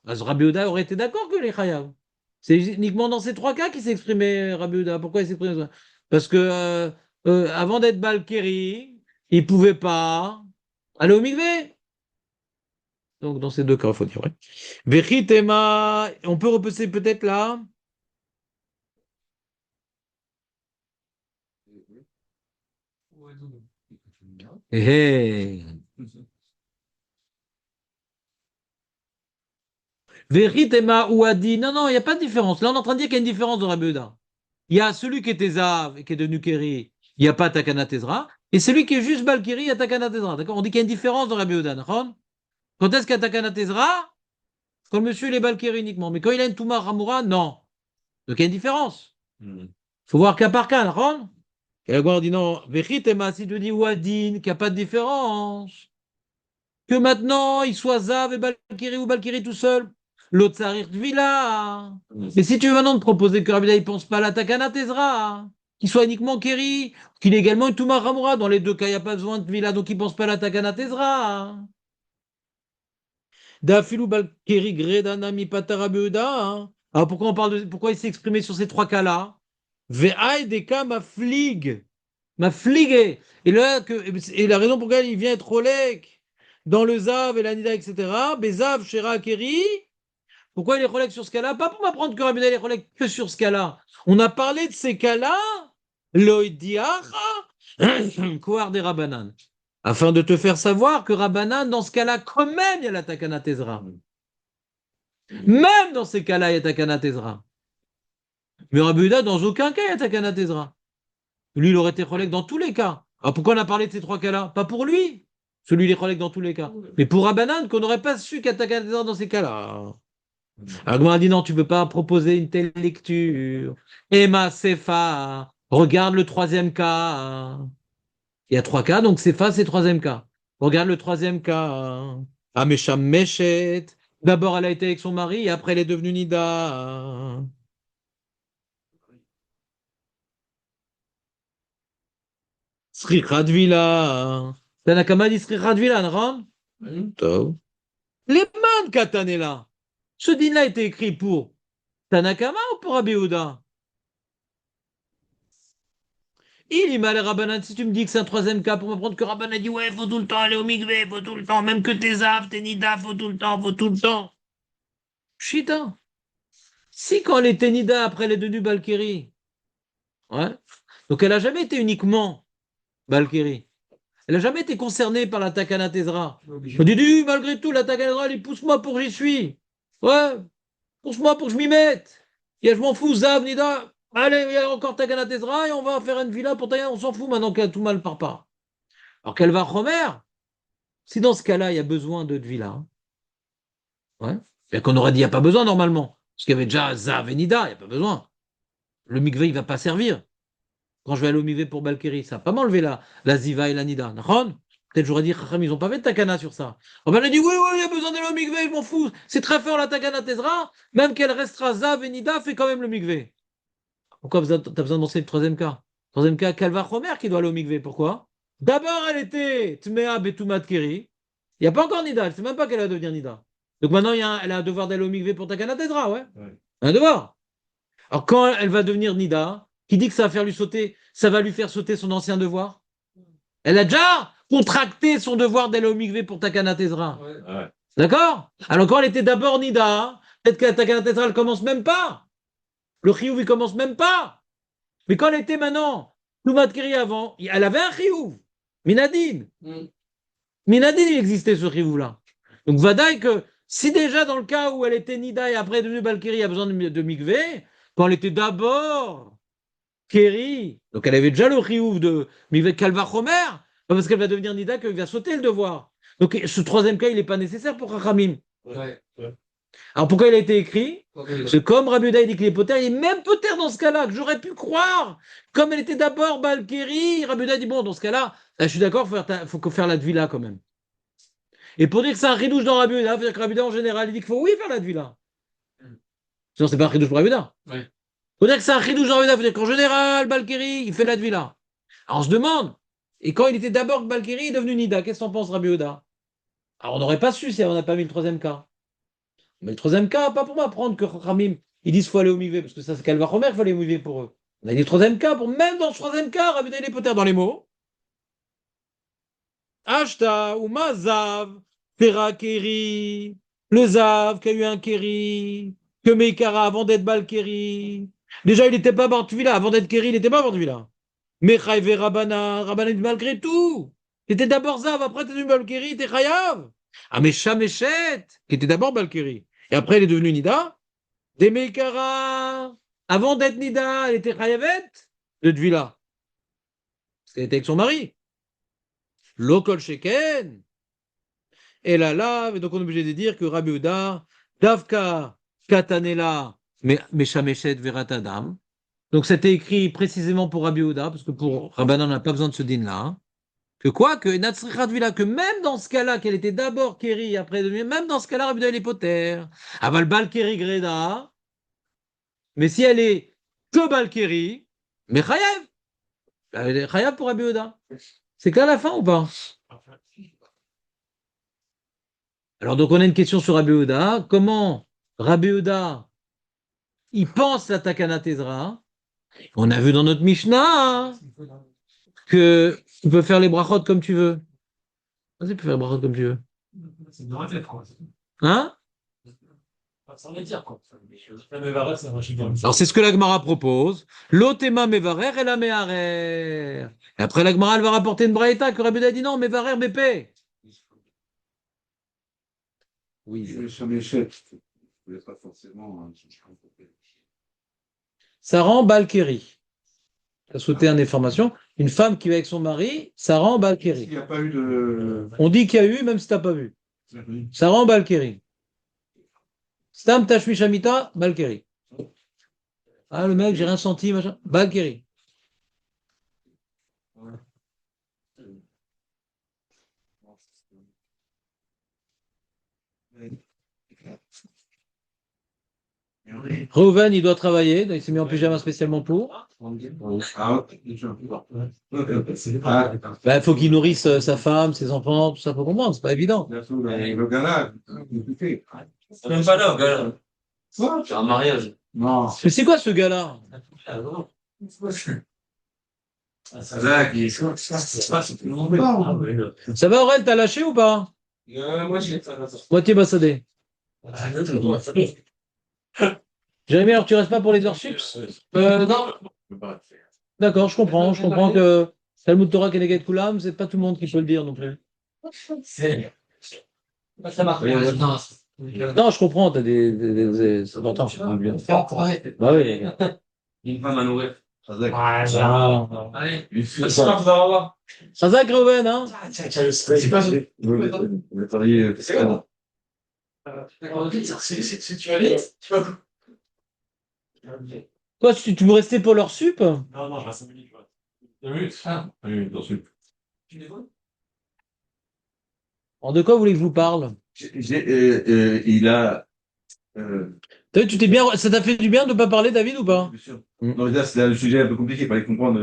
Rabbi Yehuda aurait été d'accord que les Chayav. C'est uniquement dans ces trois cas qu'il s'exprimait Rabbi Yehuda. Pourquoi il s'exprimait ça? Parce que avant d'être Balkeri, il ne pouvait pas aller au mikvé. Donc dans ces deux cas, il faut dire. Ouais. Vechitema, on peut repasser peut-être là. Hé. Veritema ou Adi. Non, non, il n'y a pas de différence. Là, on est en train de dire qu'il y a une différence dans Rabbi Yehuda. Il y a celui qui était Zav et qui est devenu Kéri. Il n'y a pas Takana Tezra. Et celui qui est juste Balkiri, il y a Takana Tezra. D'accord? On dit qu'il y a une différence dans Rabbi Yehuda. D'accord? Quand est-ce qu'il y a Takana Tezra? Quand le monsieur il est Balkiri uniquement. Mais quand il a une Touma Ramura, non. Donc il y a une différence. Il faut voir cas par cas. D'accord? Et la Gemara dit non. Vechit Ema, si tu dis Wadin, qu'il n'y a pas de différence. Que maintenant, il soit Zav et Balkiri ou Balkiri tout seul. L'autre Sarir Tvila. Mais si tu veux maintenant te proposer que Rabbi Yehuda, il pense pas à la Takana Tezra, qu'il soit uniquement Keri, qu'il ait également une Touma Ramura, dans les deux cas, il n'y a pas besoin de Tvila, donc il pense pas à la Takana Tezra. Dafilou Balkeri Gredana mi Patara Rabbi Yehuda. Alors pourquoi il s'est exprimé sur ces trois cas-là? Ve'ai deka ma fligue. Ma fligue. Et la raison pour laquelle il vient être Rolek dans le Zav et la Nida, etc. Bezav, Shera, Keri. Pourquoi il est Rolek sur ce cas-là? Pas pour m'apprendre que Rabbi Yehuda est Rolek que sur ce cas-là. On a parlé de ces cas-là, Loïdiacha, Kouar des Rabbanan, afin de te faire savoir que Rabbanan, dans ce cas-là, quand même, il y a la Takana Tezra. Même dans ces cas-là, il y a Takana Tezra. Mais Rabbi Yehuda, dans aucun cas, il y a Takana Tezra. Lui, il aurait été Rolek dans tous les cas. Alors pourquoi on a parlé de ces trois cas-là? Pas pour lui. Celui, il est Rolek dans tous les cas. Mais pour Rabbanan, qu'on n'aurait pas su qu'il y a Takana Tezra dans ces cas-là. Alors, a dit non, tu ne peux pas proposer une telle lecture. Emma, Sefa, regarde le troisième cas. Il y a trois cas, donc Sefa, c'est le troisième cas. Regarde le troisième cas. Amesham Meshet. D'abord, elle a été avec son mari, et après, elle est devenue Nida. Srichat Vila. Tanakama dit Srichat Vila, non? Les man Katanela. Ce din-là a été écrit pour Tanakama ou pour Rabbi Yehuda? Il est mal Rabbanan. Si tu me dis que c'est un troisième cas pour m'apprendre que Rabbanan dit ouais, faut tout le temps aller au mikvé, faut tout le temps, même que tes av, tes nida, faut tout le temps. Chita. Si quand elle était nida, après elle est devenue Balkiri. Ouais. Donc elle n'a jamais été uniquement Balkiri. Elle n'a jamais été concernée par la Takana Tezra. On dit, malgré tout, la Takana Tezra, elle dit, pousse-moi pour que j'y suis. Ouais, pousse-moi pour que je m'y mette. Je m'en fous, Zav, Nida. Allez, il y a encore Takana Tezra et on va faire une villa pour Takana. On s'en fout maintenant qu'elle a tout mal part pas. Alors qu'elle va Romer. Si dans ce cas-là, il y a besoin de villa, hein, ouais, bien qu'on aurait dit, il n'y a pas besoin normalement. Parce qu'il y avait déjà Zav et Nida, il n'y a pas besoin. Le mikvé, il ne va pas servir. Quand je vais aller au mikvé pour Balkiri, ça va pas m'enlever la Ziva et la Nida. Peut-être j'aurais dit, ils n'ont pas fait de Takana sur ça. On m'a dit, oui, il y a besoin d'aller au mikvé, je m'en fous. C'est très fort la Takana Tezra, même qu'elle restera Zav et Nida, fait quand même le mikvé. Pourquoi tu as besoin de lancer le troisième cas? Troisième cas, Kalva Romer qui doit aller au mikvé. Pourquoi? D'abord, elle était Tmea Betoumat Keri. Il n'y a pas encore Nida, elle ne sait même pas qu'elle va devenir Nida. Donc maintenant, elle a un devoir d'aller au mikvé pour Takana Tezra, ouais. Un devoir. Alors quand elle va devenir Nida, qui dit que ça va lui faire sauter son ancien devoir? Elle a déjà contracté son devoir d'aller au mikvé pour Takana Tezra. Ouais. D'accord? Alors quand elle était d'abord Nida, peut-être que la Takana Tezra, elle commence même pas. Le chiyuv, il commence même pas. Mais quand elle était maintenant, Toumat Keri avant, elle avait un chiyuv. Minadine. Minadine, il existait ce chiyuv-là. Donc vadaï que si déjà dans le cas où elle était Nida et après devenue Balkiri, il y a besoin de mikvé, quand elle était d'abord Keri, donc elle avait déjà le chiyuv de mikvé Kalva Chomer, parce qu'elle va devenir Nida qu'il va sauter le devoir. Donc ce troisième cas, il n'est pas nécessaire pour Chachamim. Ouais. Alors pourquoi il a été écrit? Parce que comme Rabbi Yehuda dit qu'il est poter, il est même poter dans ce cas-là, que j'aurais pu croire. Comme elle était d'abord Balkiri, Rabbi Yehuda dit bon, dans ce cas-là, je suis d'accord, il faut faire la dvila quand même. Et pour dire que c'est un ridouche dans Rabbi Yehuda, c'est-à-dire que Rabbi Yehuda en général, il dit qu'il faut oui faire la dvila. Sinon, c'est pas un ridouche pour Rabbi Yehuda. Il faut dire que c'est un ridouche dans Rabbi Yehuda, il faut dire qu'en général, Balkiri, il fait la dvila. Alors on se demande, et quand il était d'abord Balkiri, il est devenu Nida, qu'est-ce qu'on pense Rabbi Yehuda? Alors on n'aurait pas su si on n'a pas mis le troisième cas. Mais le troisième cas, pas pour m'apprendre que Ramim, ils disent qu'il faut aller au mikvé, parce que ça c'est Kalva Chomer, il faut aller au mikvé pour eux. On a dit le troisième cas, pour même dans ce troisième cas, Rabbi Yehuda, il est poter dans les mots. Ashta ou Mazav, Tera Keri, le Zav qui a eu un Keri, que Meikara avant d'être Balkeri. Déjà, il n'était pas Bartuvila, avant d'être Keri, il n'était pas Bartuvila. Mechaïve Rabana, malgré tout. Il était d'abord Zav, après tu es devenu Balkeri, t'es Chayav. Ah, mais Shameshet, qui était d'abord Balkiri. Et après, elle est devenue Nida. Des Meikara. Avant d'être Nida, elle était Chayavet de Dvila. Parce qu'elle était avec son mari. Lokol Sheken. Et là, là, et donc on est obligé de dire que Rabbi Yehuda, Davka Katanela, Meshameshet Veratadam. Donc c'était écrit précisément pour Rabbi Yehuda, parce que pour Rabbanan, on n'a pas besoin de ce din-là. Hein. Que quoi? Que Natsrichat Vila, que même dans ce cas-là, qu'elle était d'abord Kéri, après devenue, même dans ce cas-là, Rabbi Yehuda, elle est poter. Aval Balkeri Greda. Mais si elle est que Balkeri, mais Chayav. Elle est Chayav pour Rabbi Yehuda. C'est clair la fin ou pas? Alors donc on a une question sur Rabbi Yehuda. Comment Rabbi Yehuda, il pense la Takana Tezra? On a vu dans notre Mishnah que tu peux faire les brachot comme tu veux. Vas-y, tu peux faire les brachot comme tu veux. C'est une raclette, quoi. Hein? Sans les dire, quoi. La Mevarer, c'est un rachid. Alors c'est ce que la Gemara propose. L'otema mevarer et la meharer. Et après la Gemara, elle va rapporter une braïta que Rabbi Yehuda dit non, mevarer bépé. Oui. Je ne voulais pas forcément. Ça rend Balkeri. Tu as souhaité une information. Une femme qui va avec son mari, ça rend Il Balkeri. n'y a pas eu de. On dit qu'il y a eu, même si tu n'as pas vu. Ça rend Balkeri. Stam Tashmi Shamita, Balkeri. Ah, le mec, j'ai rien senti, machin. Balkeri. Reuven, il doit travailler, donc il s'est mis en pyjama spécialement pour. Il faut qu'il nourrisse sa femme, ses enfants, tout ça, faut comprendre, c'est pas évident. Le gala, C'est même pas là, gars. C'est un mariage. non. Mais c'est quoi ce gars-là? Ça va, Aurel, t'as lâché ou pas? Moi, je l'ai fait. Moitié bassadé. Jérémy, alors tu restes pas pour les heures sups? Non. D'accord, je comprends que Talmud Torah Keneget Kulam, c'est pas tout le monde qui peut le dire non plus. Ça marche. Non, je comprends, t'as c'est important. Bah oui. Une femme à nourrir. Allez. Razak Reuven, hein? C'est pas ça. Vous travaillez. Si tu allais, tu vas. Toi, tu veux rester pour leur sup? Non, je reste 5 minutes. 2 minutes. Ah. Oui, dans ce. Tu les vois? Alors, de quoi vous voulez que je vous parle? Il a. T'as vu, ça t'a fait du bien de ne pas parler, David, ou pas? Bien sûr. Non, mais là, c'est le sujet un peu compliqué, il fallait comprendre.